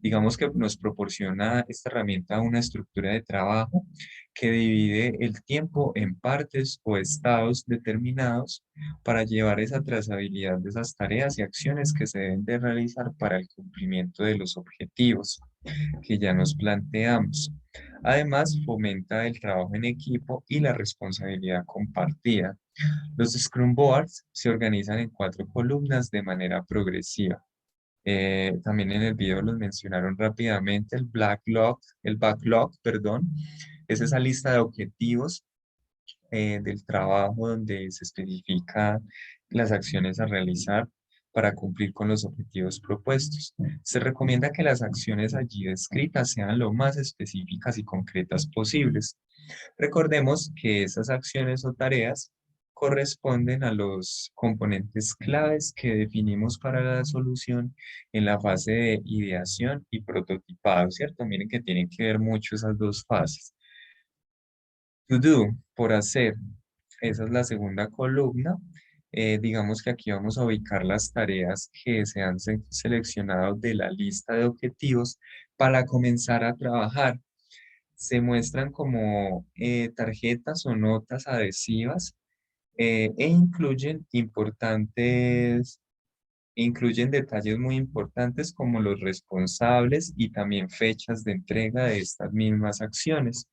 Digamos que nos proporciona esta herramienta una estructura de trabajo que divide el tiempo en partes o estados determinados para llevar esa trazabilidad de esas tareas y acciones que se deben de realizar para el cumplimiento de los objetivos que ya nos planteamos. Además, fomenta el trabajo en equipo y la responsabilidad compartida. Los Scrum Boards se organizan en 4 columnas de manera progresiva. También en el video los mencionaron rápidamente, el backlog, perdón, es esa lista de objetivos del trabajo donde se especifican las acciones a realizar para cumplir con los objetivos propuestos. Se recomienda que las acciones allí descritas sean lo más específicas y concretas posibles. Recordemos que esas acciones o tareas corresponden a los componentes claves que definimos para la solución en la fase de ideación y prototipado, ¿cierto? Miren que tienen que ver mucho esas dos fases. To do, por hacer. Esa es la segunda columna. Digamos que aquí vamos a ubicar las tareas que se han seleccionado de la lista de objetivos para comenzar a trabajar. se muestran como tarjetas o notas adhesivas e incluyen detalles muy importantes como los responsables y también fechas de entrega de estas mismas acciones.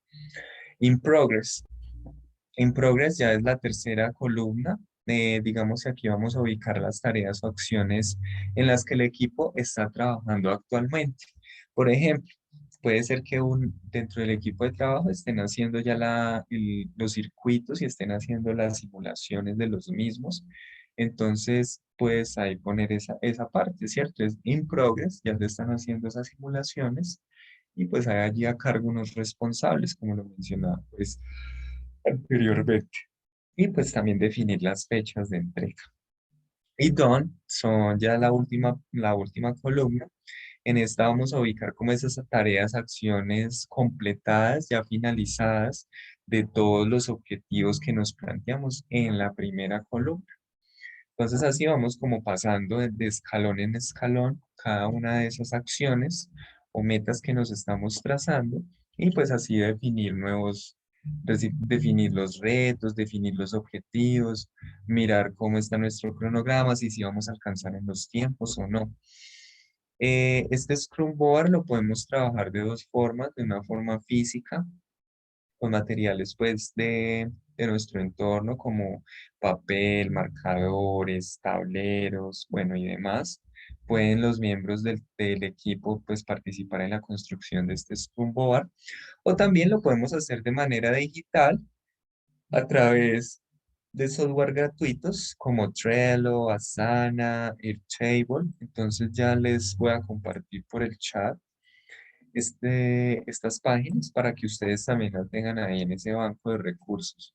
In progress. In progress ya es la tercera columna. Digamos que aquí vamos a ubicar las tareas o acciones en las que el equipo está trabajando actualmente. Por ejemplo, puede ser que dentro del equipo de trabajo estén haciendo ya los circuitos y estén haciendo las simulaciones de los mismos. Entonces, pues ahí poner esa parte, ¿cierto? Es in progress, ya se están haciendo esas simulaciones y pues hay allí a cargo unos responsables, como lo mencionaba pues anteriormente. Y pues también definir las fechas de entrega. Y done son ya la última columna. En esta vamos a ubicar como esas tareas, acciones completadas, ya finalizadas de todos los objetivos que nos planteamos en la primera columna. Entonces así vamos como pasando de escalón en escalón cada una de esas acciones o metas que nos estamos trazando y pues así definir los retos, definir los objetivos, mirar cómo está nuestro cronograma, si vamos a alcanzar en los tiempos o no. Este Scrum Board lo podemos trabajar de dos formas, de una forma física, con materiales pues de nuestro entorno como papel, marcadores, tableros, bueno y demás. Pueden los miembros del equipo pues participar en la construcción de este Scrum Board o también lo podemos hacer de manera digital a través de software gratuitos como Trello, Asana, Airtable. Entonces ya les voy a compartir por el chat estas páginas para que ustedes también las tengan ahí en ese banco de recursos,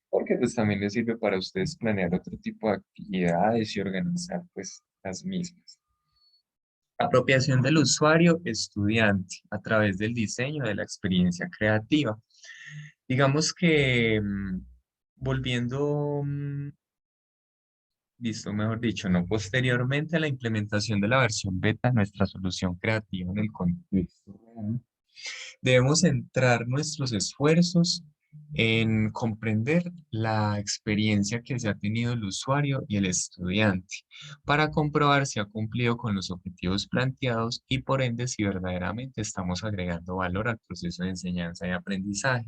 porque pues también les sirve para ustedes planear otro tipo de actividades y organizar pues las mismas. Apropiación del usuario estudiante a través del diseño de la experiencia creativa. Digamos que volviendo, listo, mejor dicho, no, posteriormente a la implementación de la versión beta, nuestra solución creativa en el contexto real, debemos centrar nuestros esfuerzos en comprender la experiencia que se ha tenido el usuario y el estudiante para comprobar si ha cumplido con los objetivos planteados y por ende si verdaderamente estamos agregando valor al proceso de enseñanza y aprendizaje.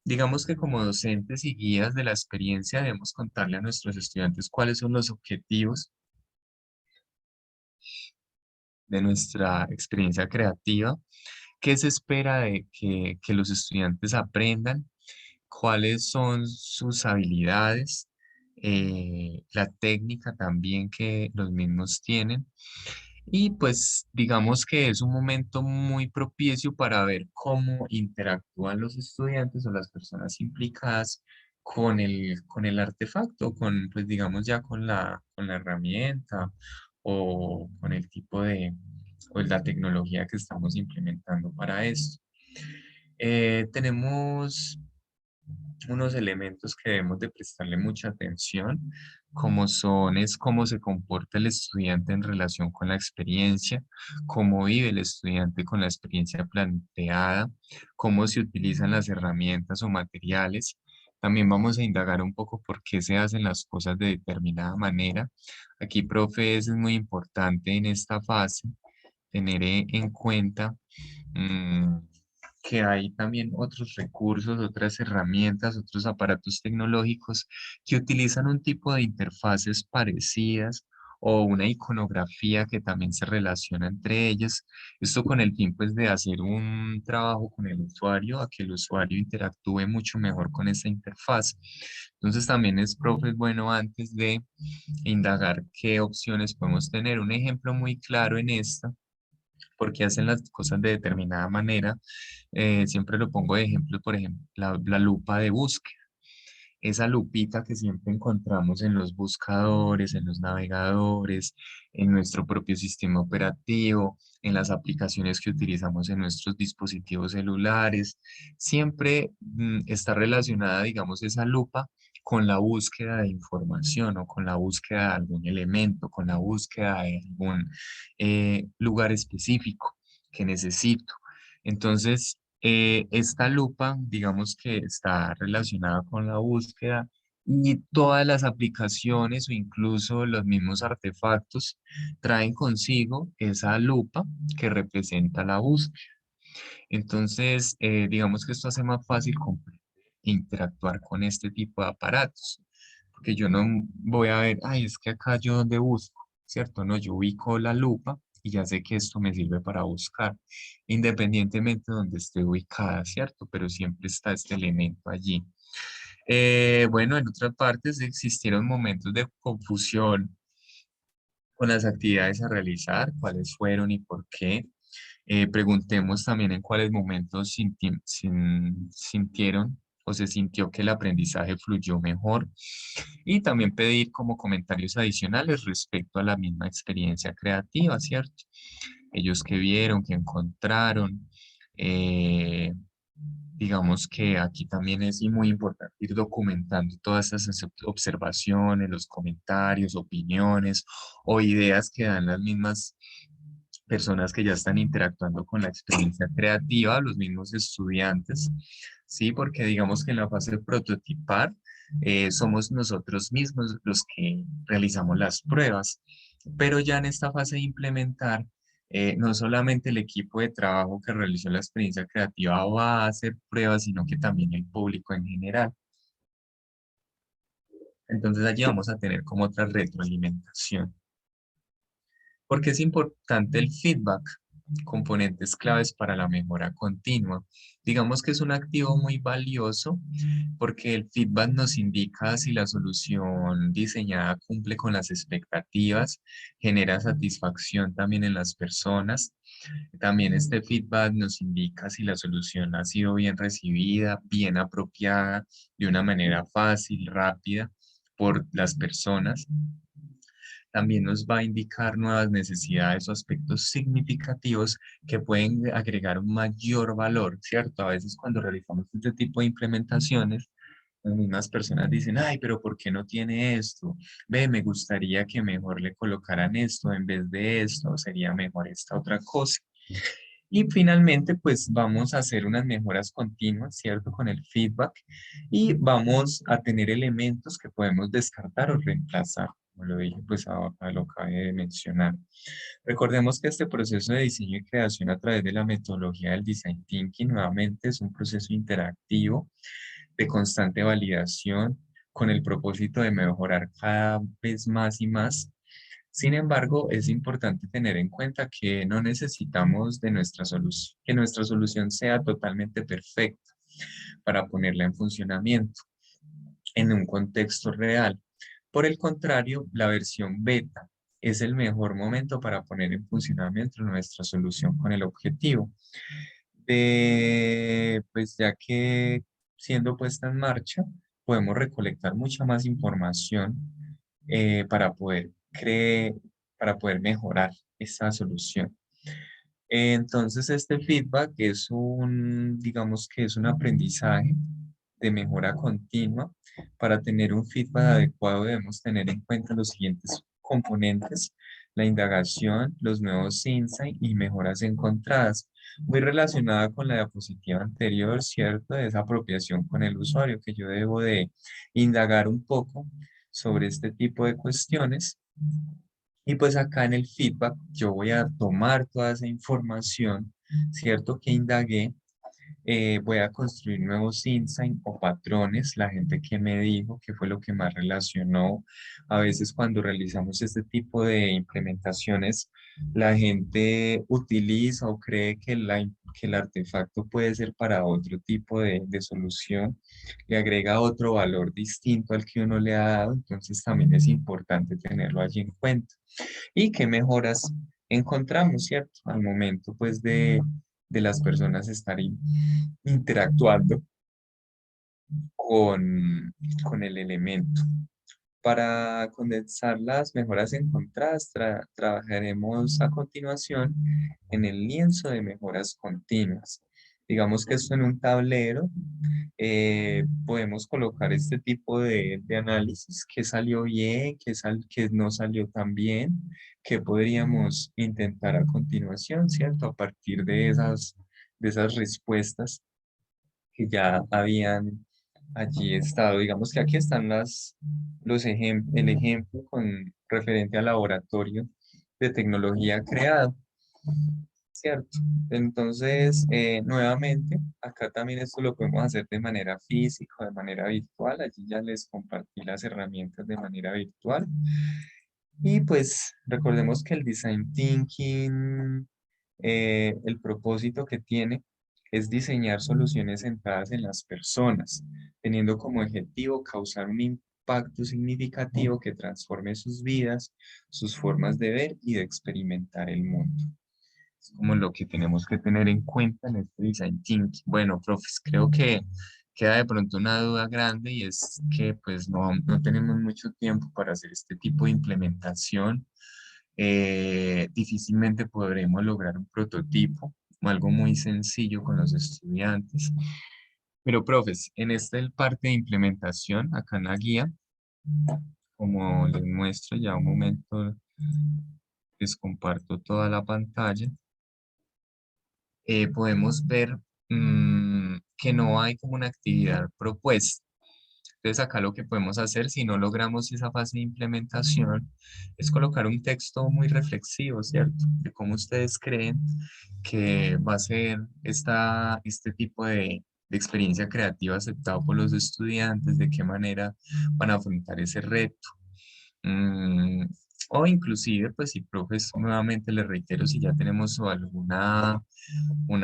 Digamos que como docentes y guías de la experiencia debemos contarle a nuestros estudiantes cuáles son los objetivos de nuestra experiencia creativa, qué se espera de que los estudiantes aprendan, cuáles son sus habilidades, la técnica también que los mismos tienen. Y pues digamos que es un momento muy propicio para ver cómo interactúan los estudiantes o las personas implicadas con el artefacto, pues digamos ya con la herramienta o con el tipo o la tecnología que estamos implementando para esto. Tenemos unos elementos que debemos de prestarle mucha atención, como es cómo se comporta el estudiante en relación con la experiencia, cómo vive el estudiante con la experiencia planteada, cómo se utilizan las herramientas o materiales. También vamos a indagar un poco por qué se hacen las cosas de determinada manera. Aquí, profe, es muy importante en esta fase tener en cuenta mm, que hay también otros recursos, otras herramientas, otros aparatos tecnológicos que utilizan un tipo de interfaces parecidas o una iconografía que también se relaciona entre ellas. Esto con el fin pues de hacer un trabajo con el usuario, a que el usuario interactúe mucho mejor con esa interfaz. Entonces también es, profe, bueno antes de indagar qué opciones podemos tener. Un ejemplo muy claro en esta porque hacen las cosas de determinada manera. Siempre lo pongo de ejemplo, por ejemplo, la lupa de búsqueda. Esa lupita que siempre encontramos en los buscadores, en los navegadores, en nuestro propio sistema operativo, en las aplicaciones que utilizamos en nuestros dispositivos celulares, siempre está relacionada, digamos, esa lupa con la búsqueda de información o con la búsqueda de algún elemento, con la búsqueda de algún lugar específico que necesito. Entonces, esta lupa, digamos que está relacionada con la búsqueda y todas las aplicaciones o incluso los mismos artefactos traen consigo esa lupa que representa la búsqueda. Entonces, digamos que esto hace más fácil interactuar con este tipo de aparatos, porque yo no voy a ver, ay, es que acá yo donde busco, ¿cierto? No, yo ubico la lupa y ya sé que esto me sirve para buscar, independientemente de donde esté ubicada, ¿cierto? Pero siempre está este elemento allí. Bueno, en otras partes existieron momentos de confusión con las actividades a realizar, cuáles fueron y por qué. Preguntemos también en cuáles momentos sintieron o se sintió que el aprendizaje fluyó mejor y también pedir como comentarios adicionales respecto a la misma experiencia creativa, ¿cierto? Ellos que vieron, que encontraron. eh, digamos que aquí también es muy importante ir documentando todas esas observaciones, los comentarios, opiniones o ideas que dan las mismas personas que ya están interactuando con la experiencia creativa, los mismos estudiantes, ¿sí? Porque digamos que en la fase de prototipar somos nosotros mismos los que realizamos las pruebas, pero ya en esta fase de implementar, no solamente el equipo de trabajo que realizó la experiencia creativa va a hacer pruebas, sino que también el público en general. Entonces allí vamos a tener como otra retroalimentación. Porque es importante el feedback, componentes claves para la mejora continua. Digamos que es un activo muy valioso porque el feedback nos indica si la solución diseñada cumple con las expectativas, genera satisfacción también en las personas. También este feedback nos indica si la solución ha sido bien recibida, bien apropiada, de una manera fácil, rápida por las personas. También nos va a indicar nuevas necesidades o aspectos significativos que pueden agregar un mayor valor, ¿cierto? A veces cuando realizamos este tipo de implementaciones, las mismas personas dicen, ay, pero ¿por qué no tiene esto? Ve, me gustaría que mejor le colocaran esto en vez de esto, sería mejor esta otra cosa. Y finalmente, pues vamos a hacer unas mejoras continuas, ¿cierto? Con el feedback y vamos a tener elementos que podemos descartar o reemplazar. Como lo dije, pues ahora lo acabé de mencionar. Recordemos que este proceso de diseño y creación a través de la metodología del Design Thinking nuevamente es un proceso interactivo de constante validación con el propósito de mejorar cada vez más y más. Sin embargo, es importante tener en cuenta que no necesitamos de nuestra solución, que nuestra solución sea totalmente perfecta para ponerla en funcionamiento en un contexto real. Por el contrario, la versión beta es el mejor momento para poner en funcionamiento nuestra solución con el objetivo de, pues ya que siendo puesta en marcha, podemos recolectar mucha más información para para poder mejorar esa solución. Entonces, este feedback es digamos que es un aprendizaje de mejora continua. Para tener un feedback adecuado debemos tener en cuenta los siguientes componentes: la indagación, los nuevos insights y mejoras encontradas. Muy relacionada con la diapositiva anterior, ¿cierto? De esa apropiación con el usuario, que yo debo de indagar un poco sobre este tipo de cuestiones. Y pues acá en el feedback yo voy a tomar toda esa información, ¿cierto? Que indagué, voy a construir nuevos insights o patrones, la gente que me dijo, qué fue lo que más relacionó. A veces cuando realizamos este tipo de implementaciones, la gente utiliza o cree que, que el artefacto puede ser para otro tipo de solución, le agrega otro valor distinto al que uno le ha dado, entonces también es importante tenerlo allí en cuenta. ¿Y qué mejoras encontramos, cierto? Al momento, pues, de las personas estar interactuando con el elemento. Para condensar las mejoras encontradas, trabajaremos a continuación en el lienzo de mejoras continuas. Digamos que esto en un tablero, podemos colocar este tipo de análisis, qué salió bien, qué no salió tan bien, qué podríamos intentar a continuación, ¿cierto? A partir de esas respuestas que ya habían allí estado. Digamos que aquí están el ejemplo con referente al laboratorio de tecnología creado, ¿cierto? Entonces, nuevamente, acá también esto lo podemos hacer de manera física o de manera virtual. Allí ya les compartí las herramientas de manera virtual. Y pues recordemos que el Design Thinking, el propósito que tiene es diseñar soluciones centradas en las personas, teniendo como objetivo causar un impacto significativo que transforme sus vidas, sus formas de ver y de experimentar el mundo. Es como lo que tenemos que tener en cuenta en este Design Thinking. Bueno, profes, creo que queda de pronto una duda grande y es que pues no tenemos mucho tiempo para hacer este tipo de implementación. Difícilmente podremos lograr un prototipo o algo muy sencillo con los estudiantes. Pero, profes, en esta parte de implementación, acá en la guía, como les muestro ya un momento, les comparto toda la pantalla. Podemos ver que no hay como una actividad propuesta. Entonces acá lo que podemos hacer si no logramos esa fase de implementación es colocar un texto muy reflexivo, ¿cierto? De cómo ustedes creen que va a ser este tipo de experiencia creativa aceptado por los estudiantes, de qué manera van a afrontar ese reto. Mm, o inclusive, pues si profes, nuevamente les reitero, si ya tenemos un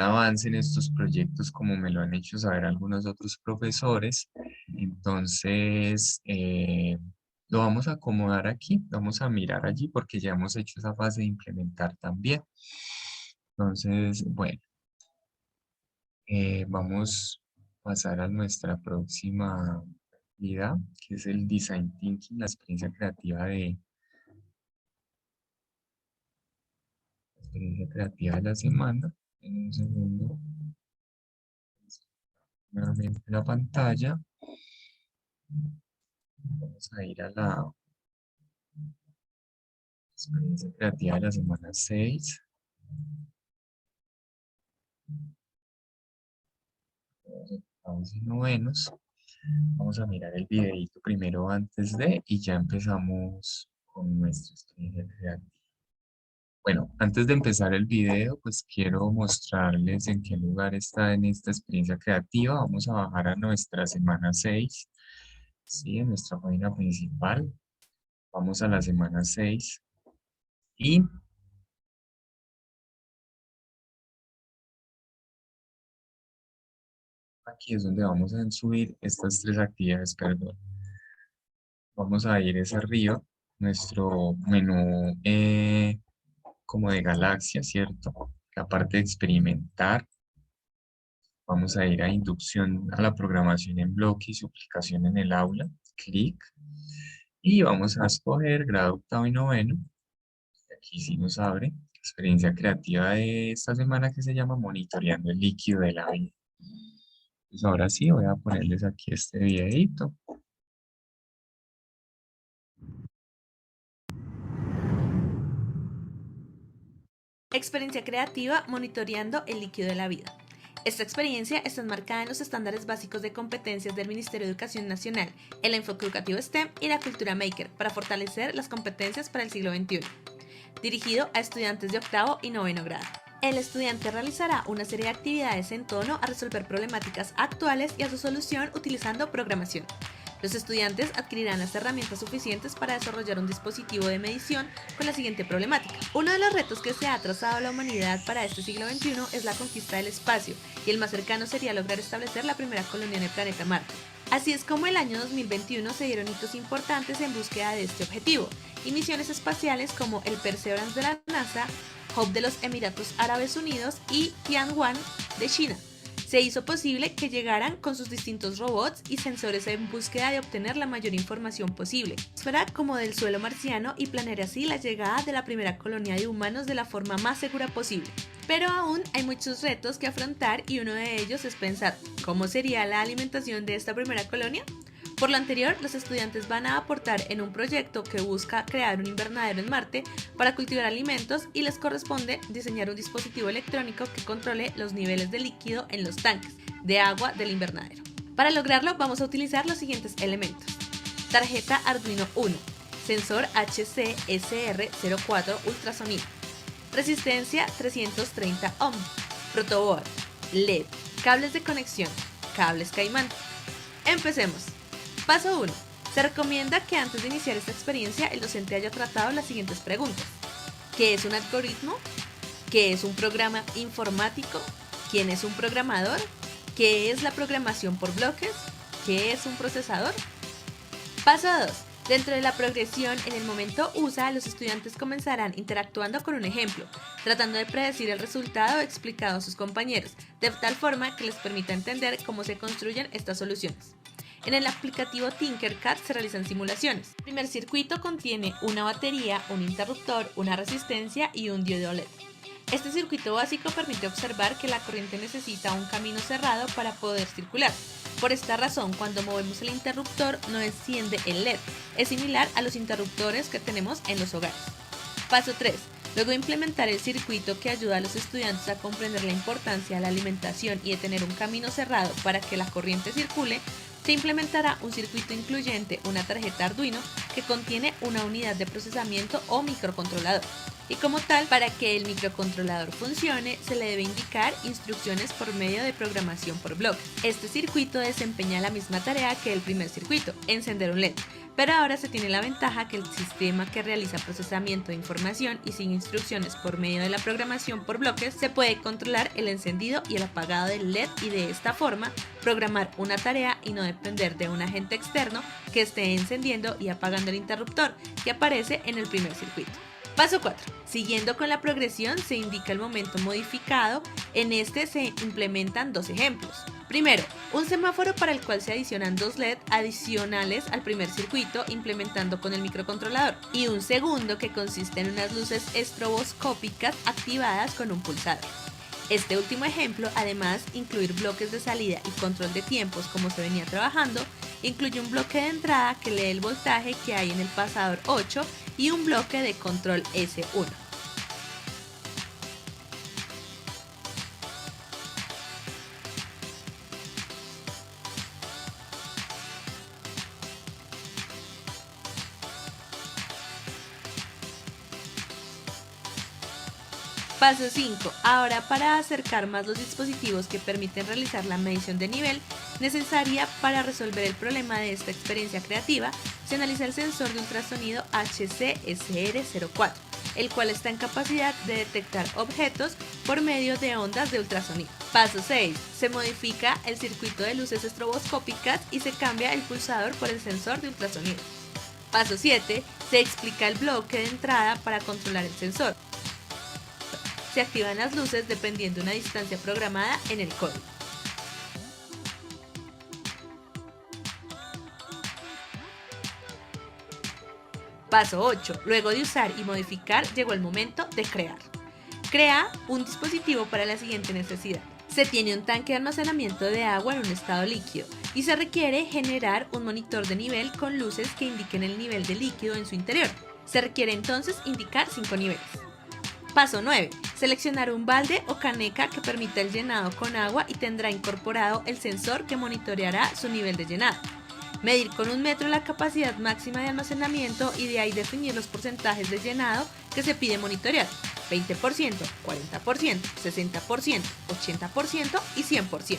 avance en estos proyectos, como me lo han hecho saber algunos otros profesores, entonces lo vamos a acomodar aquí, vamos a mirar allí porque ya hemos hecho esa fase de implementar también. Entonces, bueno, vamos a pasar a nuestra próxima actividad, que es el Design Thinking, la experiencia creativa de la semana. En un segundo, nuevamente la pantalla. Vamos a ir a la experiencia creativa de la semana 6. Vamos y novenos. Vamos a mirar el videito primero antes de y ya empezamos con nuestra experiencia creativa. Bueno, antes de empezar el video, pues quiero mostrarles en qué lugar está en esta experiencia creativa. Vamos a bajar a nuestra semana 6, ¿sí? En nuestra página principal. Vamos a la semana 6 y aquí es donde vamos a subir estas tres actividades, perdón. Vamos a ir hacia arriba, nuestro menú como de galaxia, ¿cierto? La parte de experimentar. Vamos a ir a inducción a la programación en bloque y su aplicación en el aula. Clic. Y vamos a escoger grado octavo y noveno. Aquí sí nos abre. Experiencia creativa de esta semana que se llama Monitoreando el líquido de la vida. Pues ahora sí voy a ponerles aquí este videito. Experiencia creativa monitoreando el líquido de la vida. Esta experiencia está enmarcada en los estándares básicos de competencias del Ministerio de Educación Nacional, el enfoque educativo STEM y la cultura maker para fortalecer las competencias para el siglo XXI. Dirigido a estudiantes de octavo y noveno grado. El estudiante realizará una serie de actividades en torno a resolver problemáticas actuales y a su solución utilizando programación. Los estudiantes adquirirán las herramientas suficientes para desarrollar un dispositivo de medición con la siguiente problemática. Uno de los retos que se ha trazado a la humanidad para este siglo XXI es la conquista del espacio, y el más cercano sería lograr establecer la primera colonia en el planeta Marte. Así es como el año 2021 se dieron hitos importantes en búsqueda de este objetivo, y misiones espaciales como el Perseverance de la NASA, Hope de los Emiratos Árabes Unidos y Tianwen de China. Se hizo posible que llegaran con sus distintos robots y sensores en búsqueda de obtener la mayor información posible, fuera como del suelo marciano, y planear así la llegada de la primera colonia de humanos de la forma más segura posible. Pero aún hay muchos retos que afrontar y uno de ellos es pensar ¿cómo sería la alimentación de esta primera colonia? Por lo anterior, los estudiantes van a aportar en un proyecto que busca crear un invernadero en Marte para cultivar alimentos y les corresponde diseñar un dispositivo electrónico que controle los niveles de líquido en los tanques de agua del invernadero. Para lograrlo vamos a utilizar los siguientes elementos: tarjeta Arduino Uno, sensor HC-SR04 ultrasonido, resistencia 330 ohm, protoboard, LED, cables de conexión, cables caimán. Empecemos. Paso 1. Se recomienda que antes de iniciar esta experiencia el docente haya tratado las siguientes preguntas: ¿qué es un algoritmo? ¿Qué es un programa informático? ¿Quién es un programador? ¿Qué es la programación por bloques? ¿Qué es un procesador? Paso 2. Dentro de la progresión, en el momento USA, los estudiantes comenzarán interactuando con un ejemplo, tratando de predecir el resultado explicado a sus compañeros, de tal forma que les permita entender cómo se construyen estas soluciones. En el aplicativo Tinkercad se realizan simulaciones. El primer circuito contiene una batería, un interruptor, una resistencia y un diodo LED. Este circuito básico permite observar que la corriente necesita un camino cerrado para poder circular. Por esta razón, cuando movemos el interruptor no enciende el LED. Es similar a los interruptores que tenemos en los hogares. Paso 3. Luego de implementar el circuito que ayuda a los estudiantes a comprender la importancia de la alimentación y de tener un camino cerrado para que la corriente circule, se implementará un circuito incluyente, una tarjeta Arduino, que contiene una unidad de procesamiento o microcontrolador. Y como tal, para que el microcontrolador funcione, se le debe indicar instrucciones por medio de programación por bloques. Este circuito desempeña la misma tarea que el primer circuito, encender un LED, pero ahora se tiene la ventaja que el sistema que realiza procesamiento de información y sin instrucciones por medio de la programación por bloques, se puede controlar el encendido y el apagado del LED y de esta forma programar una tarea y no depender de un agente externo que esté encendiendo y apagando el interruptor que aparece en el primer circuito. Paso 4. Siguiendo con la progresión, se indica el momento modificado. En este se implementan dos ejemplos. Primero, un semáforo para el cual se adicionan dos LED adicionales al primer circuito implementando con el microcontrolador. Y un segundo que consiste en unas luces estroboscópicas activadas con un pulsador. Este último ejemplo, además incluir bloques de salida y control de tiempos como se venía trabajando, incluye un bloque de entrada que lee el voltaje que hay en el pasador 8 y un bloque de control S1. Paso 5. Ahora, para acercar más los dispositivos que permiten realizar la medición de nivel necesaria para resolver el problema de esta experiencia creativa, se analiza el sensor de ultrasonido HC-SR04, el cual está en capacidad de detectar objetos por medio de ondas de ultrasonido. Paso 6. Se modifica el circuito de luces estroboscópicas y se cambia el pulsador por el sensor de ultrasonido. Paso 7. Se explica el bloque de entrada para controlar el sensor. Se activan las luces dependiendo de una distancia programada en el código. Paso 8. Luego de usar y modificar, llegó el momento de crear. Crea un dispositivo para la siguiente necesidad. Se tiene un tanque de almacenamiento de agua en un estado líquido y se requiere generar un monitor de nivel con luces que indiquen el nivel de líquido en su interior. Se requiere entonces indicar 5 niveles. Paso 9. Seleccionar un balde o caneca que permita el llenado con agua y tendrá incorporado el sensor que monitoreará su nivel de llenado. Medir con 1 metro la capacidad máxima de almacenamiento y de ahí definir los porcentajes de llenado que se pide monitorear: 20%, 40%, 60%, 80% y 100%.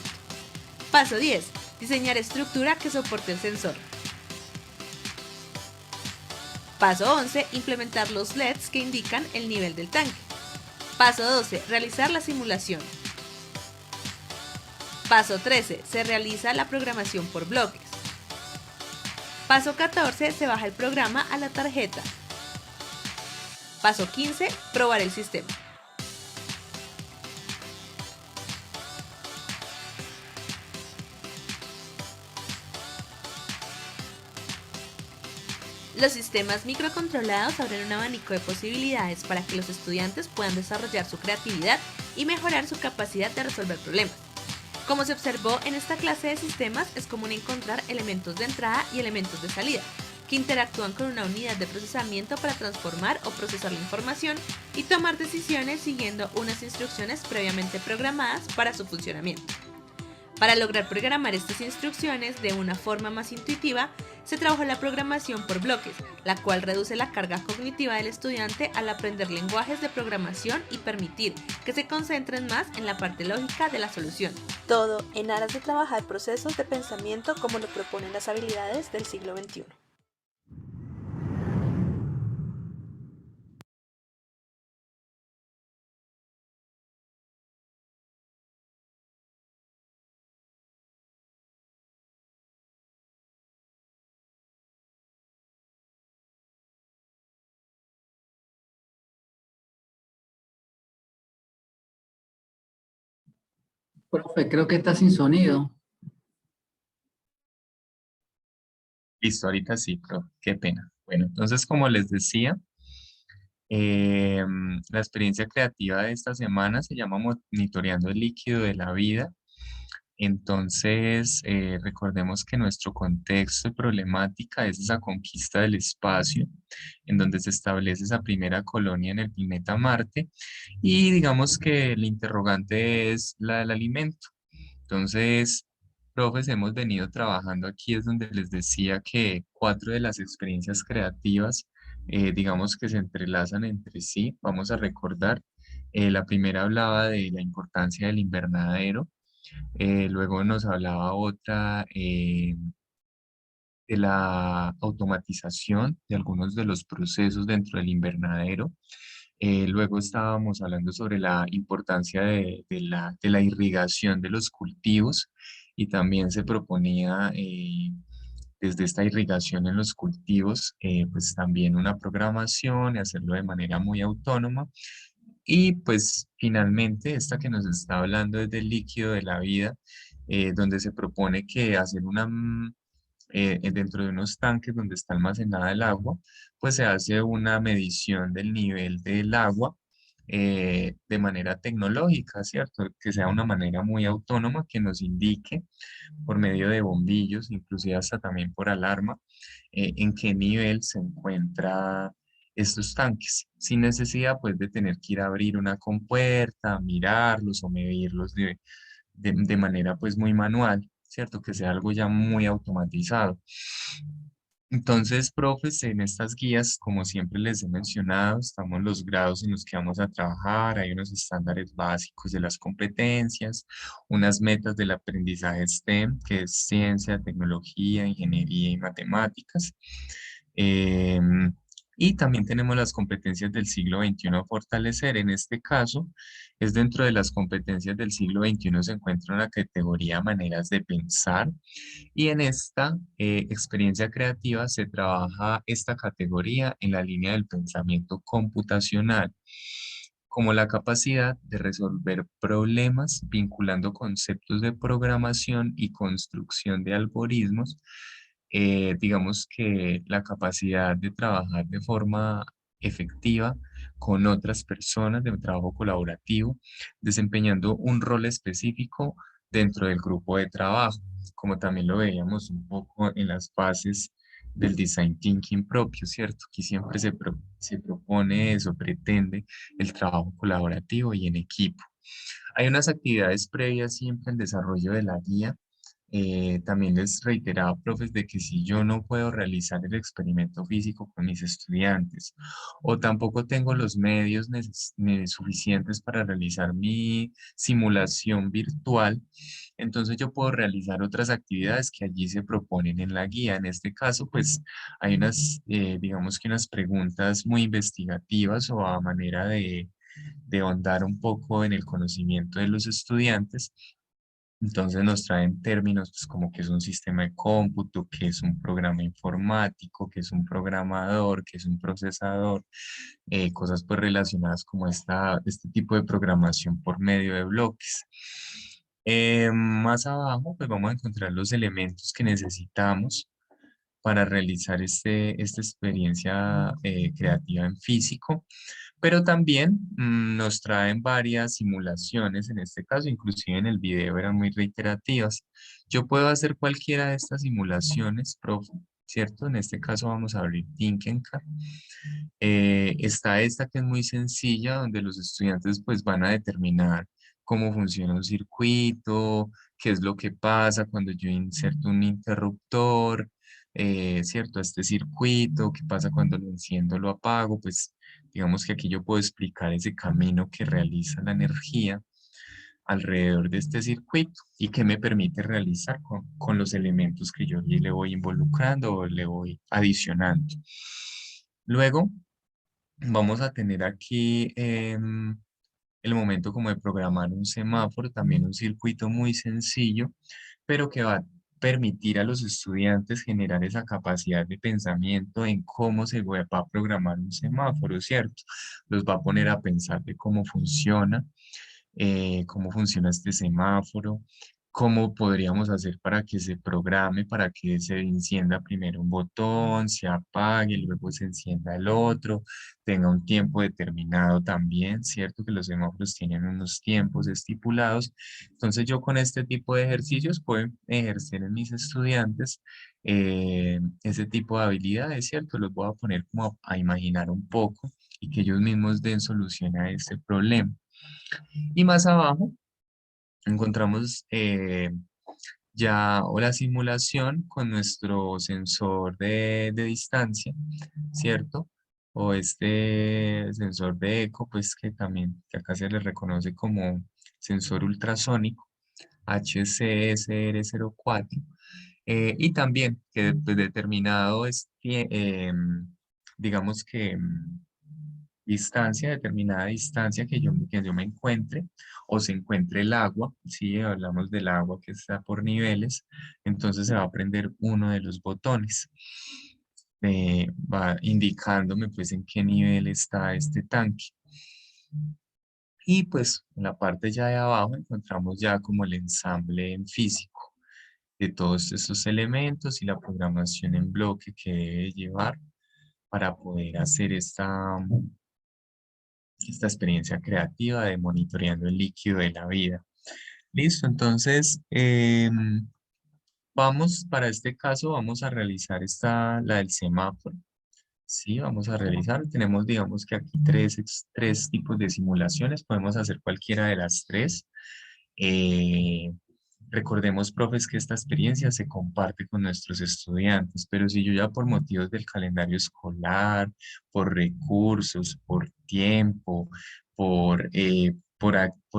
Paso 10. Diseñar estructura que soporte el sensor. Paso 11. Implementar los LEDs que indican el nivel del tanque. Paso 12. Realizar la simulación. Paso 13. Se realiza la programación por bloques. Paso 14. Se baja el programa a la tarjeta. Paso 15. Probar el sistema. Los sistemas microcontrolados abren un abanico de posibilidades para que los estudiantes puedan desarrollar su creatividad y mejorar su capacidad de resolver problemas. Como se observó en esta clase de sistemas, es común encontrar elementos de entrada y elementos de salida, que interactúan con una unidad de procesamiento para transformar o procesar la información y tomar decisiones siguiendo unas instrucciones previamente programadas para su funcionamiento. Para lograr programar estas instrucciones de una forma más intuitiva, se trabajó la programación por bloques, la cual reduce la carga cognitiva del estudiante al aprender lenguajes de programación y permitir que se concentren más en la parte lógica de la solución. Todo en aras de trabajar procesos de pensamiento como lo proponen las habilidades del siglo XXI. Profe, creo que está sin sonido. Listo, ahorita sí, pero qué pena. Bueno, entonces como les decía, la experiencia creativa de esta semana se llama Monitoreando el líquido de la vida. Entonces, recordemos que nuestro contexto y problemática es esa conquista del espacio, en donde se establece esa primera colonia en el planeta Marte, y digamos que el interrogante es la del alimento. Entonces, profes, hemos venido trabajando aquí, es donde les decía que 4 de las experiencias creativas, digamos que se entrelazan entre sí. Vamos a recordar, la primera hablaba de la importancia del invernadero, luego nos hablaba otra de la automatización de algunos de los procesos dentro del invernadero. Luego estábamos hablando sobre la importancia de la irrigación de los cultivos y también se proponía desde esta irrigación en los cultivos, pues también una programación y hacerlo de manera muy autónoma. Y pues finalmente esta que nos está hablando es del líquido de la vida, donde se propone que hacer dentro de unos tanques donde está almacenada el agua, pues se hace una medición del nivel del agua de manera tecnológica, ¿cierto? Que sea una manera muy autónoma que nos indique por medio de bombillos, inclusive hasta también por alarma, en qué nivel se encuentra estos tanques, sin necesidad pues de tener que ir a abrir una compuerta, mirarlos o medirlos de manera pues muy manual, ¿cierto? Que sea algo ya muy automatizado. Entonces, profes, en estas guías, como siempre les he mencionado, estamos los grados en los que vamos a trabajar, hay unos estándares básicos de las competencias, unas metas del aprendizaje STEM, que es ciencia, tecnología, ingeniería y matemáticas. Em, y también tenemos las competencias del siglo XXI a fortalecer. En este caso, es dentro de las competencias del siglo XXI se encuentra una categoría maneras de pensar, y en esta experiencia creativa se trabaja esta categoría en la línea del pensamiento computacional, como la capacidad de resolver problemas vinculando conceptos de programación y construcción de algoritmos. Digamos que la capacidad de trabajar de forma efectiva con otras personas de trabajo colaborativo, desempeñando un rol específico dentro del grupo de trabajo, como también lo veíamos un poco en las fases del design thinking propio, ¿cierto? Que siempre se propone eso, pretende el trabajo colaborativo y en equipo. Hay unas actividades previas siempre al desarrollo de la guía. También les reiteraba, profes, de que si yo no puedo realizar el experimento físico con mis estudiantes o tampoco tengo los medios suficientes para realizar mi simulación virtual, entonces yo puedo realizar otras actividades que allí se proponen en la guía. En este caso, pues hay unas, digamos que unas preguntas muy investigativas o a manera de ahondar un poco en el conocimiento de los estudiantes. Entonces nos traen términos pues, como que es un sistema de cómputo, que es un programa informático, que es un programador, que es un procesador, cosas pues relacionadas como este tipo de programación por medio de bloques. Más abajo pues vamos a encontrar los elementos que necesitamos para realizar esta experiencia creativa en físico. Pero también nos traen varias simulaciones, en este caso, inclusive en el video eran muy reiterativas. Yo puedo hacer cualquiera de estas simulaciones, profe, ¿cierto? En este caso vamos a abrir Tinkercad. Está esta que es muy sencilla, donde los estudiantes pues van a determinar cómo funciona un circuito, qué es lo que pasa cuando yo inserto un interruptor, ¿cierto? A este circuito, qué pasa cuando lo enciendo, lo apago, pues digamos que aquí yo puedo explicar ese camino que realiza la energía alrededor de este circuito y que me permite realizar con los elementos que yo allí le voy involucrando o le voy adicionando. Luego, vamos a tener aquí el momento como de programar un semáforo, también un circuito muy sencillo, pero que va a permitir a los estudiantes generar esa capacidad de pensamiento en cómo se va a programar un semáforo, ¿cierto? Los va a poner a pensar de cómo funciona este semáforo, cómo podríamos hacer para que se programe, para que se encienda primero un botón, se apague, luego se encienda el otro, tenga un tiempo determinado también, ¿cierto? Que los semáforos tienen unos tiempos estipulados. Entonces yo con este tipo de ejercicios puedo ejercer en mis estudiantes ese tipo de habilidades, ¿cierto? Los voy a poner como a imaginar un poco y que ellos mismos den solución a este problema. Y más abajo encontramos ya o la simulación con nuestro sensor de distancia, ¿cierto? O este sensor de eco, pues que también, que acá se le reconoce como sensor ultrasónico, HCSR04. Y también que pues, determinado es, digamos que determinada distancia que yo me encuentre, o se encuentre el agua, si hablamos del agua que está por niveles, entonces se va a prender uno de los botones. Va indicándome pues en qué nivel está este tanque. Y pues en la parte ya de abajo encontramos ya como el ensamble en físico de todos estos elementos y la programación en bloque que debe llevar para poder hacer esta experiencia creativa de monitoreando el líquido de la vida. Listo, entonces para este caso vamos a realizar la del semáforo. Sí, vamos a realizar. Tenemos, digamos que aquí tres tipos de simulaciones. Podemos hacer cualquiera de las tres. Eh, Recordemos, profes, que esta experiencia se comparte con nuestros estudiantes, pero si yo ya por motivos del calendario escolar, por recursos, por tiempo, por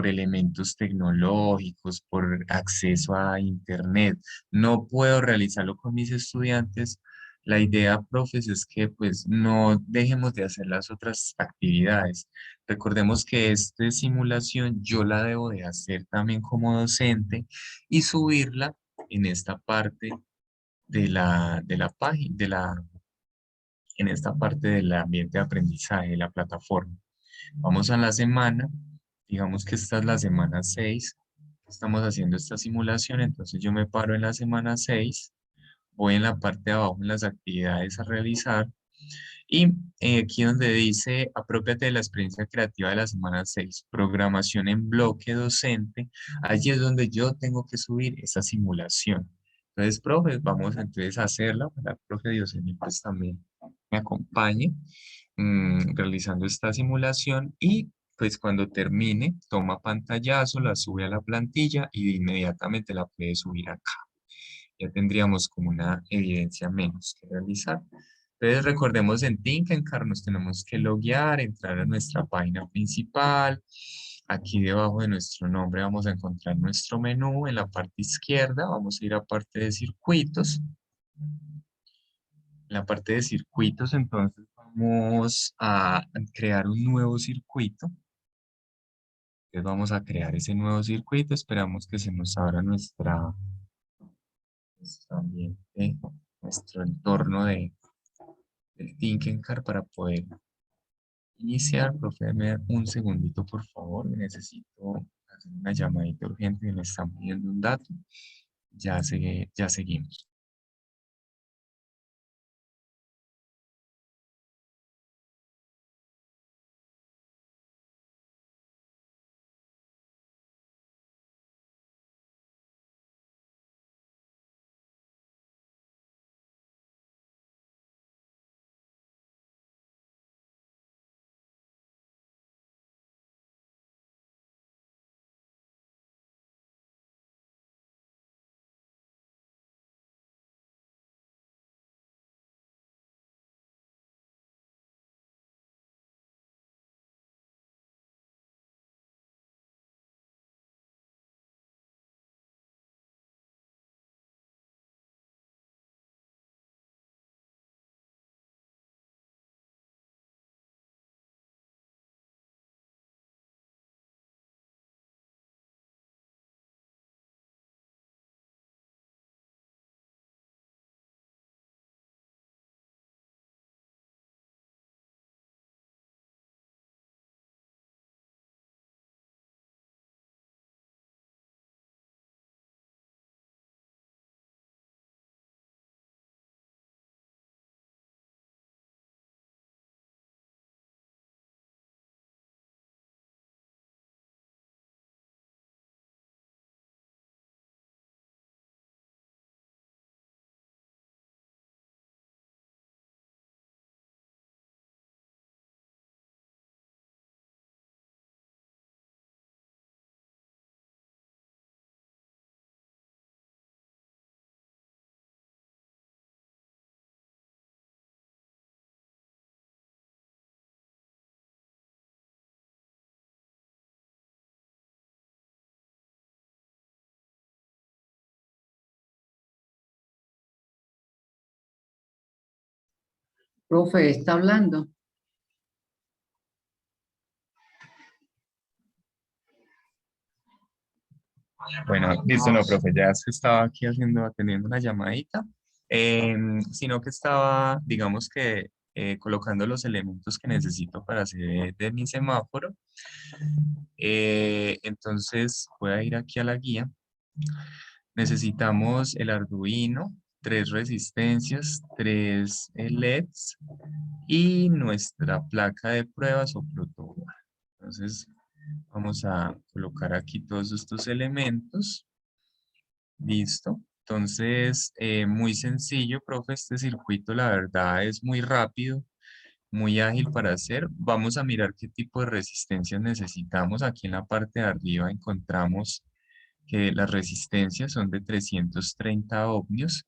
elementos tecnológicos, por acceso a internet, no puedo realizarlo con mis estudiantes, la idea, profes, es que pues no dejemos de hacer las otras actividades. Recordemos que esta simulación yo la debo de hacer también como docente y subirla en esta parte de la página, en esta parte del ambiente de aprendizaje de la plataforma. Vamos a la semana, digamos que esta es la semana 6. Estamos haciendo esta simulación, entonces yo me paro en la semana 6, voy en la parte de abajo en las actividades a realizar y aquí donde dice, aprópiate de la experiencia creativa de la semana 6, programación en bloque docente, allí es donde yo tengo que subir esa simulación. Entonces, profe, vamos entonces a hacerla, para el profe Dioseni pues también me acompañe realizando esta simulación y pues cuando termine, toma pantallazo, la sube a la plantilla y de inmediatamente la puede subir acá. Ya tendríamos como una evidencia menos que realizar. Entonces recordemos en Tinkercad nos tenemos que loguear, entrar a nuestra página principal. Aquí debajo de nuestro nombre vamos a encontrar nuestro menú. En la parte izquierda vamos a ir a parte de circuitos. En la parte de circuitos entonces vamos a crear un nuevo circuito. Entonces vamos a crear ese nuevo circuito. Esperamos que se nos abra nuestro ambiente, nuestro entorno del Tinkercad para poder iniciar. Profe, deme un segundito, por favor. Necesito hacer una llamadita urgente. Me están pidiendo un dato. Ya seguimos. Profe, está hablando. Bueno, listo, no, profe, ya se estaba aquí atendiendo una llamadita, sino que estaba, digamos que, colocando los elementos que necesito para hacer de mi semáforo. Entonces, voy a ir aquí a la guía. Necesitamos el Arduino, 3 resistencias, 3 LEDs y nuestra placa de pruebas o protoboard. Entonces, vamos a colocar aquí todos estos elementos. Listo. Entonces, muy sencillo, profe, este circuito la verdad es muy rápido, muy ágil para hacer. Vamos a mirar qué tipo de resistencias necesitamos. Aquí en la parte de arriba encontramos que las resistencias son de 330 ohmios,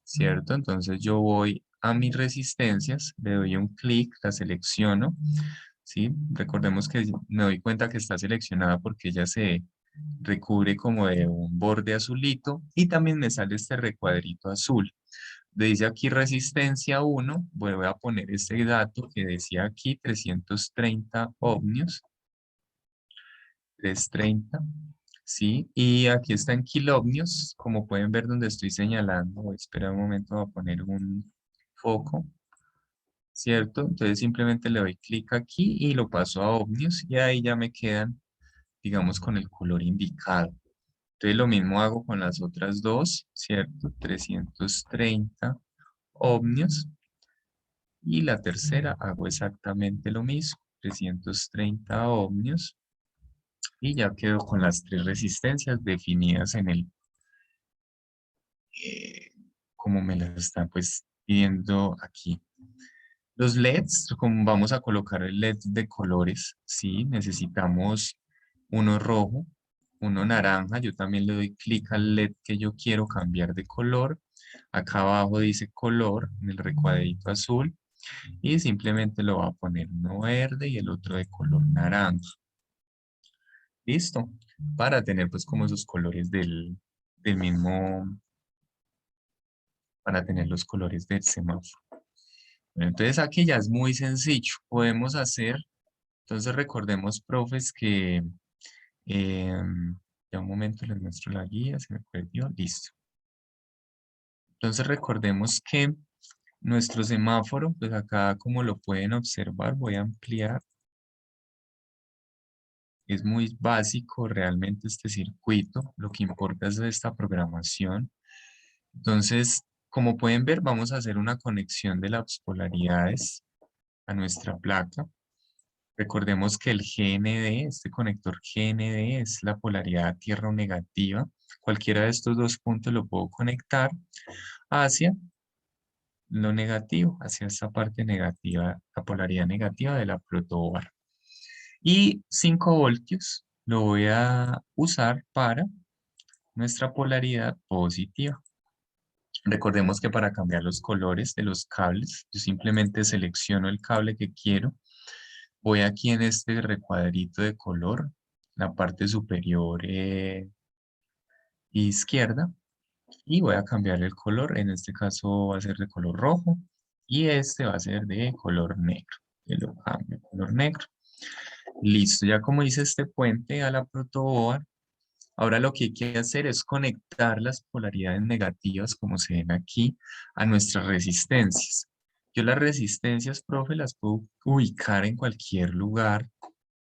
¿cierto? Entonces yo voy a mis resistencias, le doy un clic, la selecciono, ¿sí? Recordemos que me doy cuenta que está seleccionada porque ella se recubre como de un borde azulito y también me sale este recuadrito azul. Dice aquí resistencia 1, voy a poner este dato que decía aquí 330 ohmios, 330, ¿sí? Y aquí está en kiloohmios, como pueden ver donde estoy señalando. Espera un momento, voy a poner un foco, ¿cierto? Entonces simplemente le doy clic aquí y lo paso a ohmios y ahí ya me quedan, digamos, con el color indicado. Entonces lo mismo hago con las otras dos, ¿cierto? 330 ohmios. Y la tercera hago exactamente lo mismo, 330 ohmios. Y ya quedo con las 3 resistencias definidas en el, como me las están pues pidiendo aquí. Los LEDs, como vamos a colocar el LED de colores, sí, necesitamos uno rojo, uno naranja. Yo también le doy clic al LED que yo quiero cambiar de color. Acá abajo dice color, en el recuadrito azul. Y simplemente lo va a poner uno verde y el otro de color naranja. Listo. Para tener pues como esos colores del mismo, para tener los colores del semáforo. Bueno, entonces aquí ya es muy sencillo. Podemos hacer, entonces recordemos, profes, que ya un momento les muestro la guía, se me perdió, listo. Entonces recordemos que nuestro semáforo, pues acá como lo pueden observar, voy a ampliar. Es muy básico realmente este circuito. Lo que importa es esta programación. Entonces, como pueden ver, vamos a hacer una conexión de las polaridades a nuestra placa. Recordemos que el GND, este conector GND, es la polaridad tierra o negativa. Cualquiera de estos dos puntos lo puedo conectar hacia lo negativo, hacia esta parte negativa, la polaridad negativa de la protoboard. Y 5 voltios lo voy a usar para nuestra polaridad positiva. Recordemos que para cambiar los colores de los cables, yo simplemente selecciono el cable que quiero. Voy aquí en este recuadrito de color, la parte superior izquierda, y voy a cambiar el color. En este caso va a ser de color rojo y este va a ser de color negro. Yo lo cambio a color negro. Listo, ya como hice este puente a la protoboard, ahora lo que hay que hacer es conectar las polaridades negativas, como se ven aquí, a nuestras resistencias. Yo las resistencias, profe, las puedo ubicar en cualquier lugar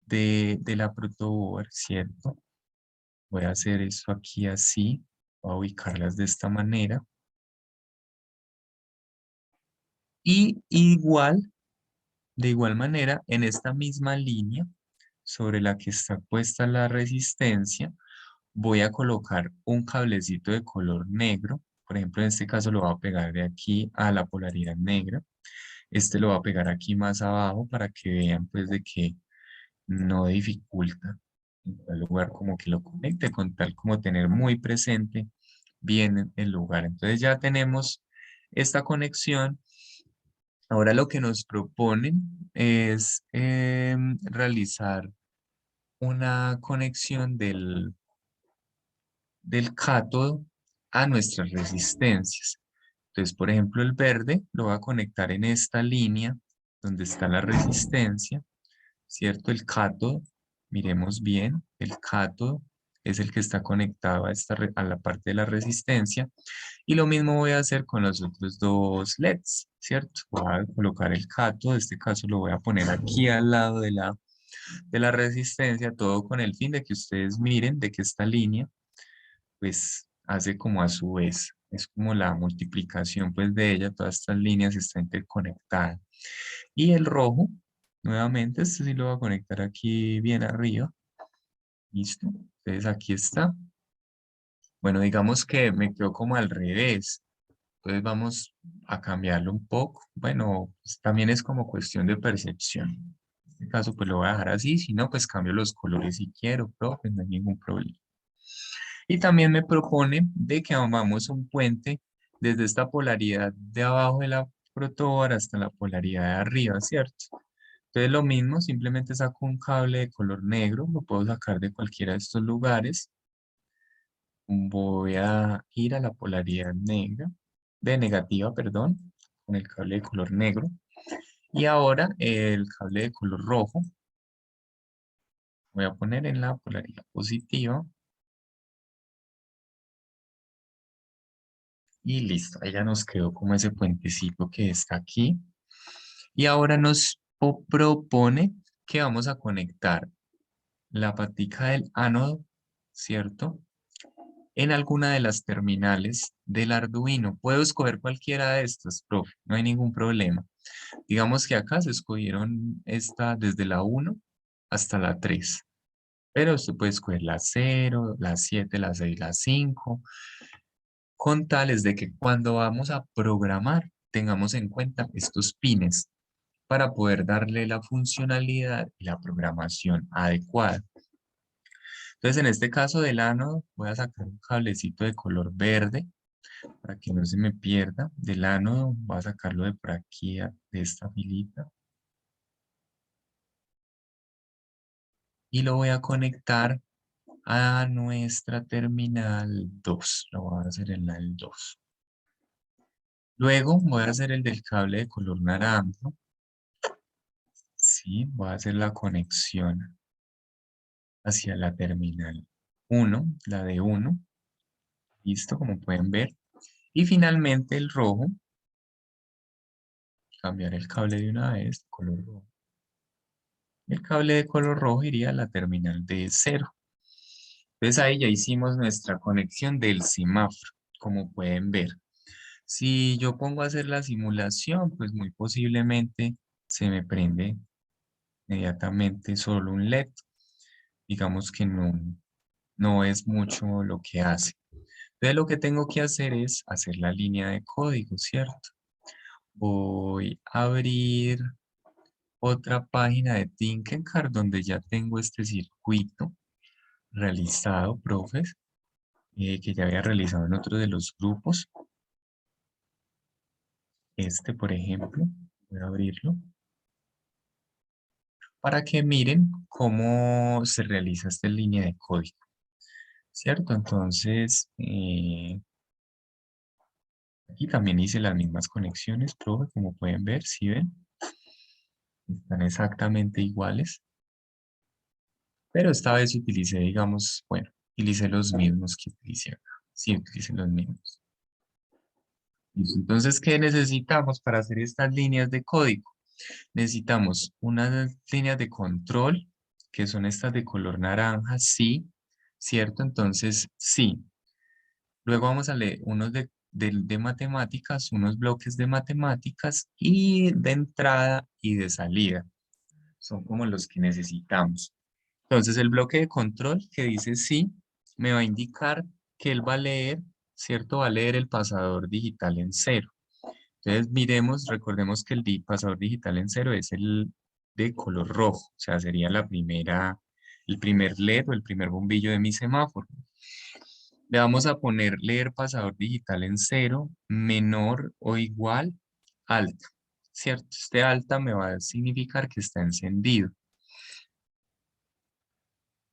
de la protoboard, ¿cierto? Voy a hacer eso aquí así, voy a ubicarlas de esta manera. Y de igual manera, en esta misma línea sobre la que está puesta la resistencia, voy a colocar un cablecito de color negro. Por ejemplo, en este caso lo voy a pegar de aquí a la polaridad negra. Este lo voy a pegar aquí más abajo para que vean pues de que no dificulta en tal lugar como que lo conecte, con tal como tener muy presente bien el lugar. Entonces ya tenemos esta conexión. Ahora lo que nos proponen es realizar una conexión del cátodo a nuestras resistencias. Entonces, por ejemplo, el verde lo voy a conectar en esta línea donde está la resistencia, ¿cierto? El cátodo, miremos bien, el cátodo es el que está conectado a, a la parte de la resistencia. Y lo mismo voy a hacer con los otros dos LEDs, ¿cierto? Voy a colocar el cátodo, en este caso lo voy a poner aquí al lado de la resistencia, todo con el fin de que ustedes miren de que esta línea, pues, hace como a su vez, es como la multiplicación, pues, de ella, todas estas líneas están interconectadas. Y el rojo, nuevamente, este sí lo voy a conectar aquí bien arriba. Listo. Entonces, aquí está. Bueno, digamos que me quedó como al revés. Entonces vamos a cambiarlo un poco. Bueno, pues, también es como cuestión de percepción. En este caso pues lo voy a dejar así, si no pues cambio los colores si quiero, pero pues no hay ningún problema. Y también me propone de que hagamos un puente desde esta polaridad de abajo de la protoboard hasta la polaridad de arriba, ¿cierto? Entonces lo mismo, simplemente saco un cable de color negro, lo puedo sacar de cualquiera de estos lugares. Voy a ir a la polaridad negra, de negativa, perdón, con el cable de color negro. Y ahora el cable de color rojo, voy a poner en la polaridad positiva. Y listo, ahí ya nos quedó como ese puentecito que está aquí. Y ahora nos propone que vamos a conectar la patica del ánodo, ¿cierto? En alguna de las terminales del Arduino. Puedo escoger cualquiera de estas, profe, no hay ningún problema. Digamos que acá se escogieron esta desde la 1 hasta la 3. Pero usted puede escoger la 0, la 7, la 6, la 5, con tales de que cuando vamos a programar tengamos en cuenta estos pines para poder darle la funcionalidad y la programación adecuada. Entonces, en este caso del ánodo, voy a sacar un cablecito de color verde para que no se me pierda. Del ánodo, voy a sacarlo de por aquí, de esta filita. Y lo voy a conectar a nuestra terminal 2. Lo voy a hacer en la del 2. Luego voy a hacer el del cable de color naranja. Sí, voy a hacer la conexión hacia la terminal 1, la de 1. Listo, como pueden ver. Y finalmente el rojo. Cambiar el cable de una vez, color rojo. El cable de color rojo iría a la terminal de 0. Entonces ahí ya hicimos nuestra conexión del semáforo, como pueden ver. Si yo pongo a hacer la simulación, pues muy posiblemente se me prende inmediatamente solo un LED. Digamos que no es mucho lo que hace. Entonces lo que tengo que hacer es hacer la línea de código, ¿cierto? Voy a abrir otra página de Tinkercad donde ya tengo este circuito realizado, profes, que ya había realizado en otro de los grupos. Este, por ejemplo, voy a abrirlo para que miren cómo se realiza esta línea de código, ¿cierto? Entonces, aquí también hice las mismas conexiones, profe, como pueden ver, ¿sí ven? Están exactamente iguales, pero esta vez utilicé, digamos, bueno, utilicé los mismos que utilicé acá. Sí, utilicé los mismos. Listo. Entonces, ¿qué necesitamos para hacer estas líneas de código? Necesitamos unas líneas de control, que son estas de color naranja, sí, ¿cierto? Entonces, sí. Luego vamos a leer unos de matemáticas, unos bloques de matemáticas y de entrada y de salida. Son como los que necesitamos. Entonces, el bloque de control que dice sí, me va a indicar que él va a leer, ¿cierto? Va a leer el pasador digital en 0. Entonces, miremos, recordemos que el pasador digital en 0 es el de color rojo, o sea, sería el primer LED o el primer bombillo de mi semáforo. Le vamos a poner leer pasador digital en 0, menor o igual, alta, ¿cierto? Este alta me va a significar que está encendido.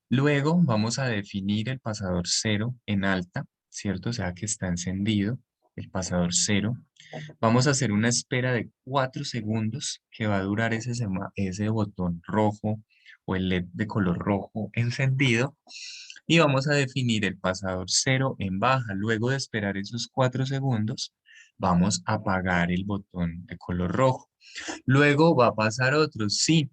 Luego vamos a definir el pasador 0 en alta, ¿cierto? O sea que está encendido. el pasador 0. Vamos a hacer una espera de 4 segundos que va a durar ese botón rojo o el LED de color rojo encendido. Y vamos a definir el pasador 0 en baja. Luego de esperar esos 4 segundos, vamos a apagar el botón de color rojo. Luego va a pasar otro sí,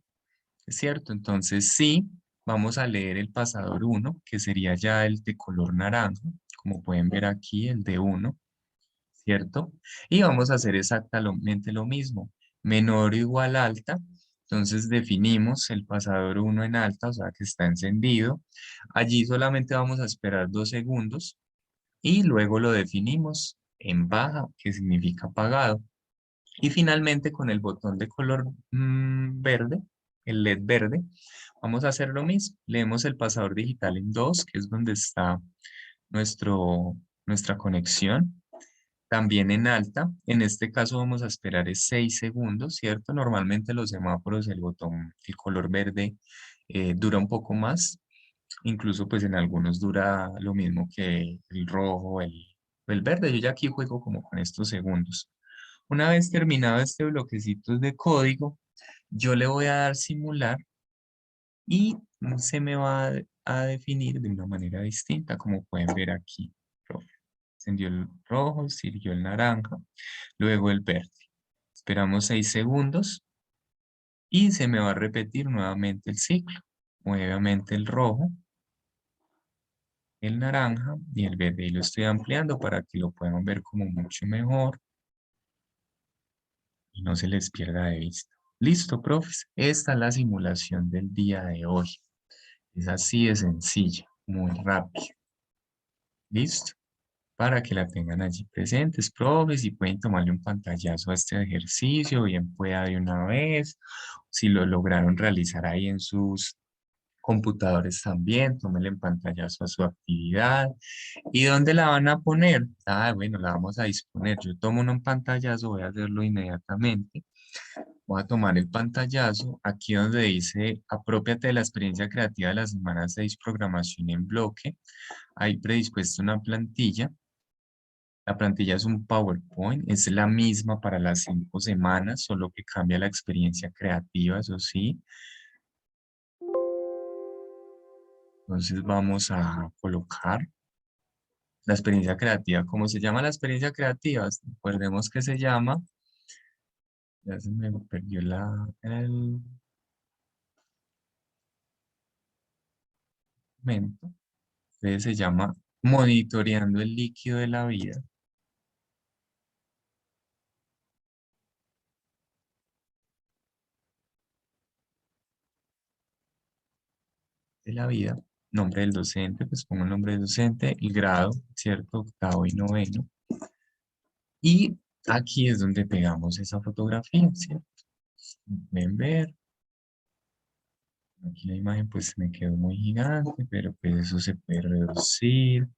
¿es cierto? Entonces sí, vamos a leer el pasador 1, que sería ya el de color naranja, como pueden ver aquí, el de 1, ¿cierto? Y vamos a hacer exactamente lo mismo, menor o igual a alta. Entonces definimos el pasador 1 en alta, o sea que está encendido. Allí solamente vamos a esperar 2 segundos y luego lo definimos en baja, que significa apagado. Y finalmente con el botón de color verde, el LED verde, vamos a hacer lo mismo. Leemos el pasador digital en 2, que es donde está nuestra conexión. También en alta, en este caso vamos a esperar es 6 segundos, ¿cierto? Normalmente los semáforos, el color verde dura un poco más. Incluso pues en algunos dura lo mismo que el rojo, el verde. Yo ya aquí juego como con estos segundos. Una vez terminado este bloquecito de código, yo le voy a dar simular y se me va a definir de una manera distinta, como pueden ver aquí. Encendió el rojo, siguió el naranja, luego el verde. Esperamos 6 segundos y se me va a repetir nuevamente el ciclo. Nuevamente el rojo, el naranja y el verde. Y lo estoy ampliando para que lo puedan ver como mucho mejor y no se les pierda de vista. Listo, profes. Esta es la simulación del día de hoy. Es así de sencilla, muy rápida. Listo. Para que la tengan allí presentes, profes, y pueden tomarle un pantallazo a este ejercicio, bien pueda de una vez. Si lo lograron realizar ahí en sus computadores también, tómenle en pantallazo a su actividad. ¿Y dónde la van a poner? Ah, bueno, la vamos a disponer. Yo tomo un pantallazo, voy a hacerlo inmediatamente. Voy a tomar el pantallazo, aquí donde dice, aprópiate de la experiencia creativa de la semana 6, programación en bloque. Ahí predispuesta una plantilla. La plantilla es un PowerPoint, es la misma para las 5 semanas, solo que cambia la experiencia creativa, eso sí. Entonces vamos a colocar la experiencia creativa. ¿Cómo se llama la experiencia creativa? Recordemos que se llama, ya se me perdió el momento. Entonces se llama monitoreando el líquido de la vida. De la vida, nombre del docente, pues pongo el nombre del docente, el grado, ¿cierto? Octavo y noveno. Y aquí es donde pegamos esa fotografía, ¿cierto? Pueden ver. Aquí la imagen pues me quedó muy gigante, pero pues eso se puede reducir.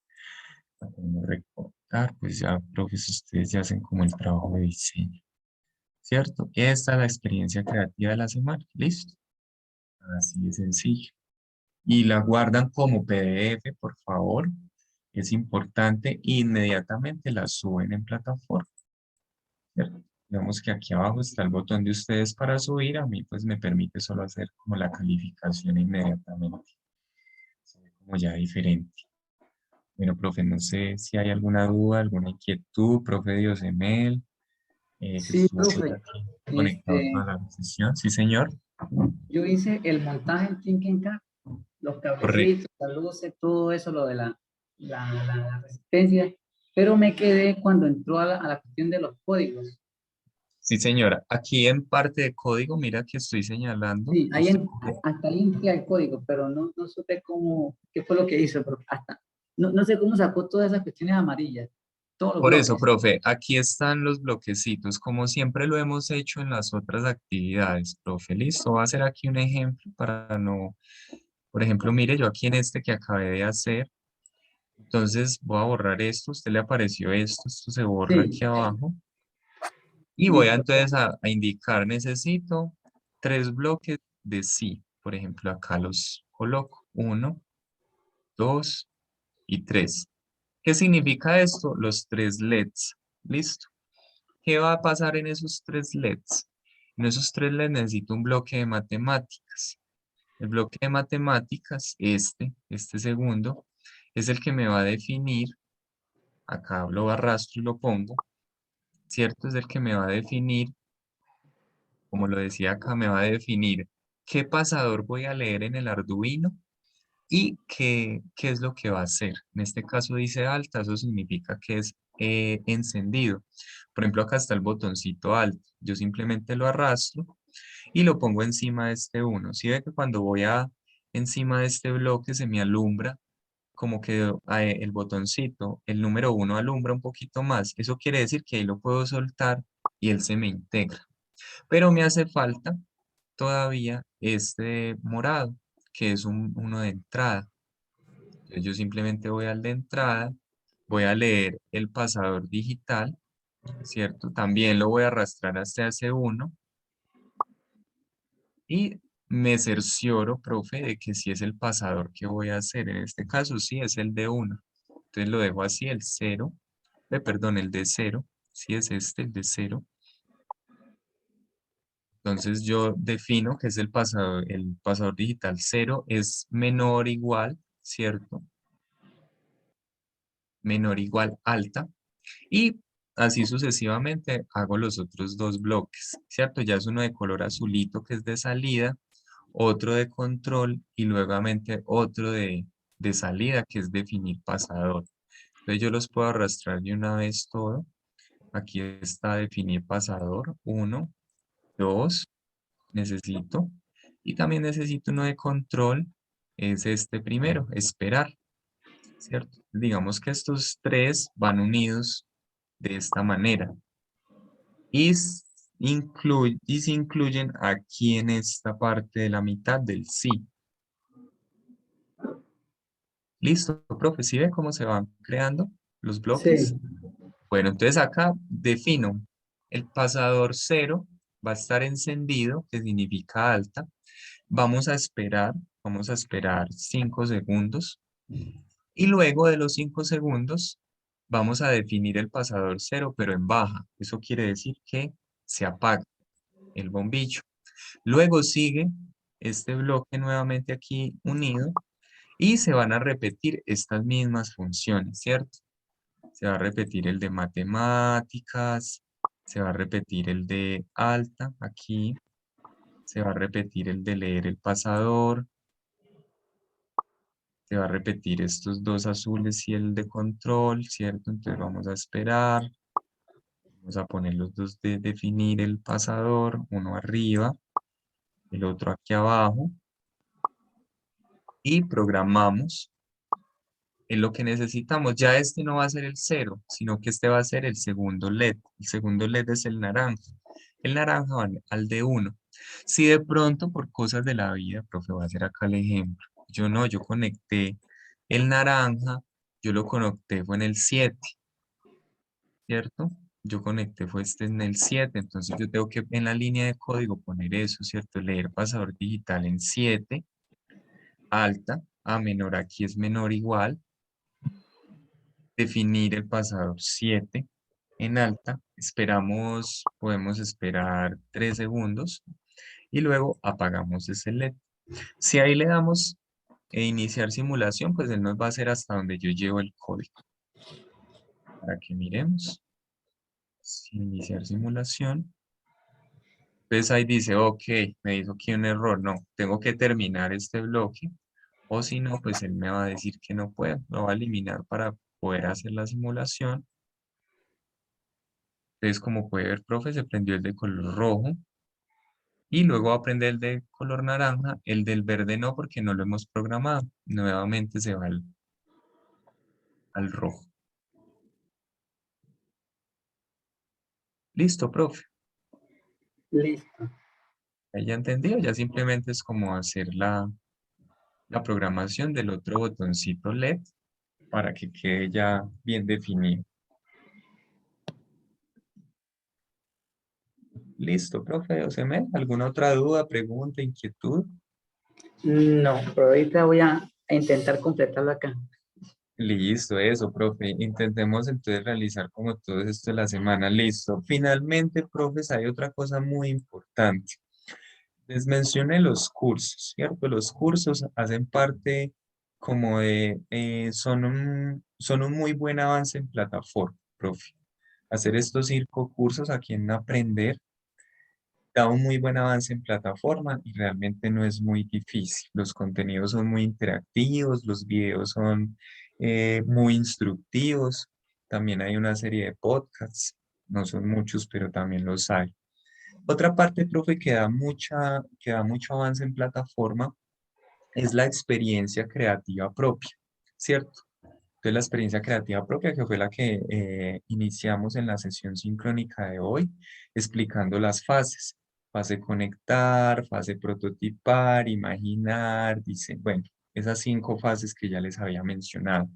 La podemos recortar, pues ya, profes, ustedes ya hacen como el trabajo de diseño, ¿cierto? Esta es la experiencia creativa de la semana, ¿listo? Así de sencillo. Y la guardan como PDF, por favor. Es importante, inmediatamente la suben en plataforma, ¿cierto? Digamos que aquí abajo está el botón de ustedes para subir. A mí pues me permite solo hacer como la calificación inmediatamente. Se ve como ya diferente. Bueno, profe, no sé si hay alguna duda, alguna inquietud, profe Diosemel, que Sí, estuvo pues, profe. aquí conectado Este, toda la sesión. Sí, señor. yo hice el montaje en Tinkercad, los Correcto. cablecitos, las luces, todo eso, lo de la resistencia, pero me quedé cuando entró a la cuestión de los códigos. Sí, señora. Aquí en parte de código, mira que estoy señalando. Sí, hasta ahí entré al código, pero no supe qué fue lo que hizo, pero no sé cómo sacó todas esas cuestiones amarillas, todos los Por eso, bloques. profe, aquí están los bloquecitos, como siempre lo hemos hecho en las otras actividades, profe. Listo, voy a hacer aquí un ejemplo para no, por ejemplo, mire, yo aquí en este que acabé de hacer, entonces voy a borrar esto, a usted le apareció esto se borra Sí, aquí abajo, y voy a listo. entonces a indicar, necesito 3 bloques de sí, por ejemplo, acá los coloco, 1, 2 y 3. ¿Qué significa esto? Los 3 LEDs. Listo. ¿Qué va a pasar en esos 3 LEDs? En esos 3 LEDs necesito un bloque de matemáticas. El bloque de matemáticas, este segundo, es el que me va a definir, acá lo arrastro y lo pongo, ¿cierto? Es el que me va a definir, como lo decía acá, me va a definir qué pasador voy a leer en el Arduino y qué es lo que va a hacer. En este caso dice alta, eso significa que es encendido. Por ejemplo, acá está el botoncito alto. Yo simplemente lo arrastro y lo pongo encima de este uno. Si ve que cuando voy encima de este bloque se me alumbra como que el botoncito, el número 1 alumbra un poquito más. Eso quiere decir que ahí lo puedo soltar y él se me integra. Pero me hace falta todavía este morado, que es uno de entrada. Entonces yo simplemente voy al de entrada, voy a leer el pasador digital, ¿cierto? También lo voy a arrastrar hasta ese uno y me cercioro, profe, de que si es el pasador que voy a hacer. En este caso sí es el de 1. Entonces lo dejo así, el 0, perdón, el de 0, si es este, el de 0. Entonces yo defino que es el pasador digital 0 es menor o igual, ¿cierto? Menor o igual alta. Y así sucesivamente hago los otros 2 bloques, ¿cierto? Ya es uno de color azulito que es de salida, otro de control y nuevamente otro de salida que es definir pasador. Entonces yo los puedo arrastrar de una vez todo. Aquí está definir pasador, 1, 2, necesito. Y también necesito uno de control, es este primero, esperar, ¿cierto? Digamos que estos 3 van unidos de esta manera. Y se incluyen aquí en esta parte de la mitad del sí. Listo, profe, ¿sí ve cómo se van creando los bloques? Sí, Bueno, entonces acá defino el pasador 0, va a estar encendido, que significa alta. Vamos a esperar 5 segundos. Y luego de los 5 segundos, vamos a definir el pasador 0, pero en baja. Eso quiere decir que se apaga el bombillo. Luego sigue este bloque nuevamente aquí unido y se van a repetir estas mismas funciones, ¿cierto? Se va a repetir el de matemáticas, se va a repetir el de alta aquí, se va a repetir el de leer el pasador, se va a repetir estos 2 azules y el de control, ¿cierto? Entonces vamos a esperar, vamos a poner los 2 de definir el pasador, uno arriba, el otro aquí abajo, y programamos en lo que necesitamos. Ya este no va a ser el 0, sino que este va a ser el segundo LED. El segundo LED es el naranja. El naranja va al de 1. Si de pronto por cosas de la vida, profe, voy a hacer acá el ejemplo. Yo conecté el naranja, yo lo conecté fue en el 7, ¿cierto? Yo conecté fue este en el 7, entonces yo tengo que en la línea de código poner eso, ¿cierto? Leer pasador digital en 7, alta, a menor aquí es menor igual, definir el pasador 7 en alta, podemos esperar 3 segundos y luego apagamos ese LED. Si ahí le damos iniciar simulación, pues él nos va a hacer hasta donde yo llevo el código. Para que miremos. Iniciar simulación. Entonces ahí dice, ok, me dijo que un error. No, tengo que terminar este bloque. O si no, pues él me va a decir que no puedo. Lo va a eliminar para poder hacer la simulación. Entonces, como puede ver, profe, se prendió el de color rojo. Y luego va a prender el de color naranja. El del verde no, porque no lo hemos programado. Nuevamente se va al rojo. Listo, profe. listo. Ahí ya entendido. Ya simplemente es como hacer la programación del otro botoncito LED para que quede ya bien definido. Listo, profe Osemel. ¿Alguna otra duda, pregunta, inquietud? No, pero ahorita voy a intentar completarlo acá. Listo, eso, profe. Intentemos entonces realizar como todo esto de la semana. Listo. Finalmente, profes, hay otra cosa muy importante. Les mencioné los cursos, ¿cierto? Los cursos hacen parte como de, son un muy buen avance en plataforma, profe. Hacer estos 5 cursos aquí en Aprender da un muy buen avance en plataforma y realmente no es muy difícil. Los contenidos son muy interactivos, los videos son muy instructivos. También hay una serie de podcasts, no son muchos, pero también los hay. Otra parte, profe, que da mucho avance en plataforma es la experiencia creativa propia, ¿cierto? Entonces, la experiencia creativa propia, que fue la que iniciamos en la sesión sincrónica de hoy, explicando las fases. Fase conectar, fase prototipar, imaginar, dice, bueno, esas 5 fases que ya les había mencionado.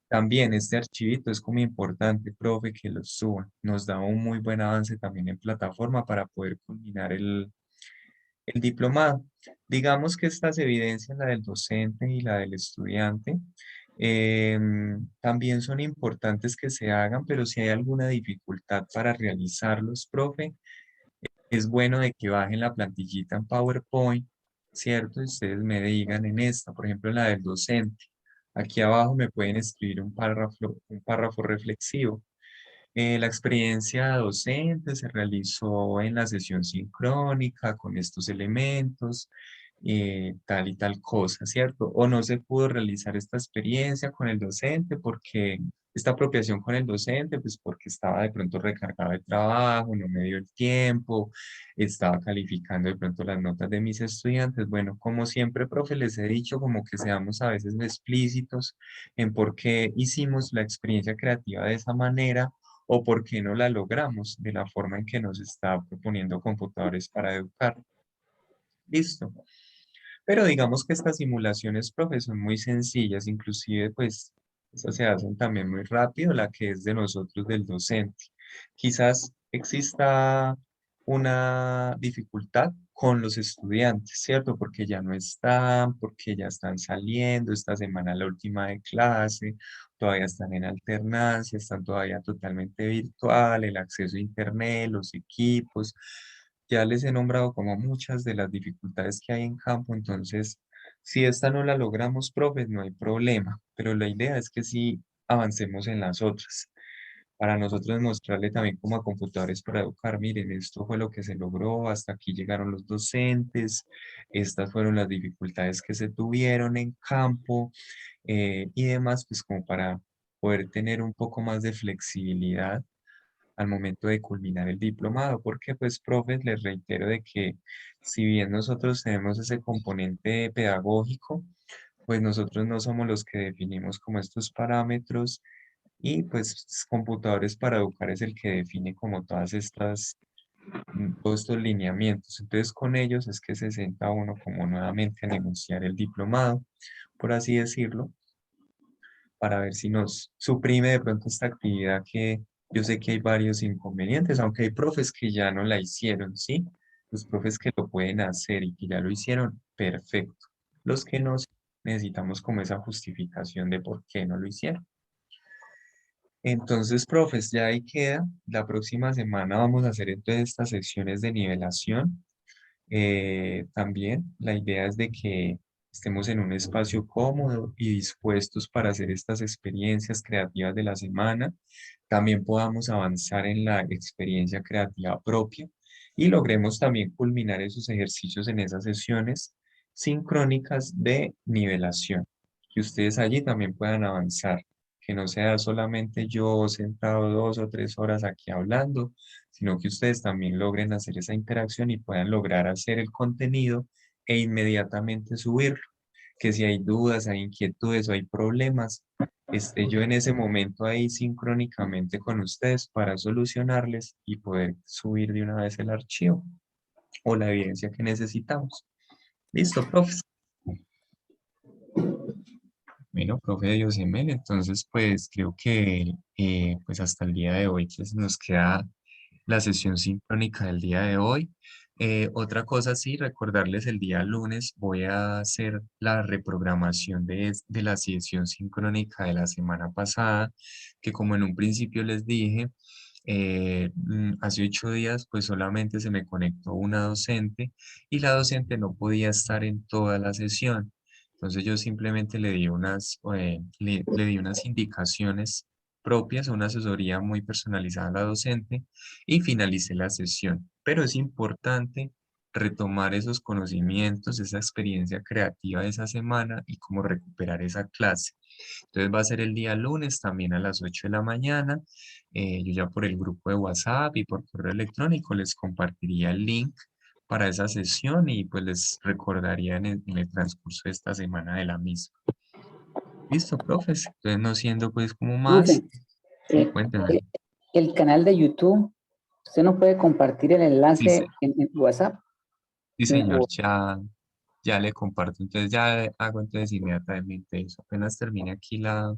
También este archivito es como importante, profe, que lo suban. Nos da un muy buen avance también en plataforma para poder culminar el diplomado. Digamos que estas evidencias, la del docente y la del estudiante, también son importantes que se hagan, pero si hay alguna dificultad para realizarlos, profe, es bueno de que bajen la plantillita en PowerPoint, ¿cierto? Y ustedes me digan en esta, por ejemplo, en la del docente. Aquí abajo me pueden escribir un párrafo reflexivo. La experiencia docente se realizó en la sesión sincrónica con estos elementos, tal y tal cosa, ¿cierto? O no se pudo realizar esta experiencia con el docente porque esta apropiación con el docente, pues porque estaba de pronto recargado de trabajo, no me dio el tiempo, estaba calificando de pronto las notas de mis estudiantes. Bueno, como siempre, profe, les he dicho como que seamos a veces explícitos en por qué hicimos la experiencia creativa de esa manera o por qué no la logramos de la forma en que nos está proponiendo computadores para educar. Listo. Pero digamos que estas simulaciones, profe, son muy sencillas, inclusive pues estas se hacen también muy rápido, la que es de nosotros del docente. Quizás exista una dificultad con los estudiantes, ¿cierto? Porque ya no están, porque ya están saliendo, esta semana la última de clase, todavía están en alternancia, están todavía totalmente virtual, el acceso a internet, los equipos. Ya les he nombrado como muchas de las dificultades que hay en campo, entonces, si esta no la logramos, profes, no hay problema, pero la idea es que sí avancemos en las otras. Para nosotros mostrarle también como a computadores para educar, miren, esto fue lo que se logró, hasta aquí llegaron los docentes, estas fueron las dificultades que se tuvieron en campo y demás, pues como para poder tener un poco más de flexibilidad al momento de culminar el diplomado, porque pues, profes, les reitero de que si bien nosotros tenemos ese componente pedagógico, pues nosotros no somos los que definimos como estos parámetros y pues computadores para educar es el que define como todas estas, todos estos lineamientos. Entonces con ellos es que se sienta uno como nuevamente a negociar el diplomado, por así decirlo, para ver si nos suprime de pronto esta actividad que yo sé que hay varios inconvenientes, aunque hay profes que ya no la hicieron, ¿sí? Los profes que lo pueden hacer y que ya lo hicieron, perfecto. Los que no, necesitamos como esa justificación de por qué no lo hicieron. Entonces, profes, ya ahí queda. La próxima semana vamos a hacer entonces estas secciones de nivelación. También la idea es de que estemos en un espacio cómodo y dispuestos para hacer estas experiencias creativas de la semana. También podamos avanzar en la experiencia creativa propia y logremos también culminar esos ejercicios en esas sesiones sincrónicas de nivelación. Que ustedes allí también puedan avanzar, que no sea solamente yo sentado 2 o 3 horas aquí hablando, sino que ustedes también logren hacer esa interacción y puedan lograr hacer el contenido e inmediatamente subirlo. Que si hay dudas, hay inquietudes o hay problemas, esté yo en ese momento ahí sincrónicamente con ustedes para solucionarles y poder subir de una vez el archivo o la evidencia que necesitamos. Listo, profes. Bueno, profe Diosemel, entonces pues creo que pues hasta el día de hoy pues, nos queda la sesión sincrónica del día de hoy. Otra cosa, sí, recordarles el día lunes voy a hacer la reprogramación de la sesión sincrónica de la semana pasada, que como en un principio les dije, hace 8 días pues solamente se me conectó una docente y la docente no podía estar en toda la sesión. Entonces yo simplemente le di unas indicaciones propias, una asesoría muy personalizada a la docente y finalicé la sesión. Pero es importante retomar esos conocimientos, esa experiencia creativa de esa semana y cómo recuperar esa clase. Entonces va a ser el día lunes también a las 8 de la mañana. Yo ya por el grupo de WhatsApp y por correo electrónico les compartiría el link para esa sesión y pues les recordaría en el transcurso de esta semana de la misma. Listo, profes. Entonces no siendo pues como más, Profe, sí, eh, cuéntame. eh, el canal de YouTube, ¿usted nos puede compartir el Sí, enlace en WhatsApp? sí, Eh, señor, o- ya le comparto. Entonces ya hago entonces inmediatamente eso. Apenas termine aquí la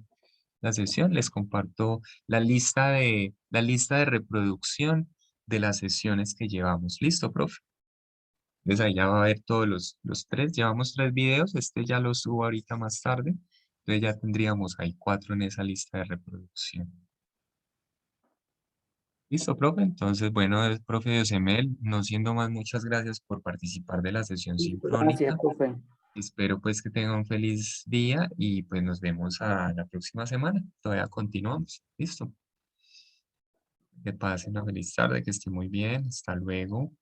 sesión, les comparto la lista de reproducción de las sesiones que llevamos. ¿Listo, profe? Entonces ahí ya va a ver todos los tres. Llevamos 3 videos. Este ya lo subo ahorita más tarde. Entonces ya tendríamos ahí 4 en esa lista de reproducción. Listo, profe. Entonces, bueno, el profe Yosemel, no siendo más, muchas gracias por participar de la sesión Gracias, sincrónica. profe. Espero pues que tengan un feliz día y pues nos vemos a la próxima semana. Todavía continuamos. Listo. Que pasen una feliz tarde, que esté muy bien. Hasta luego.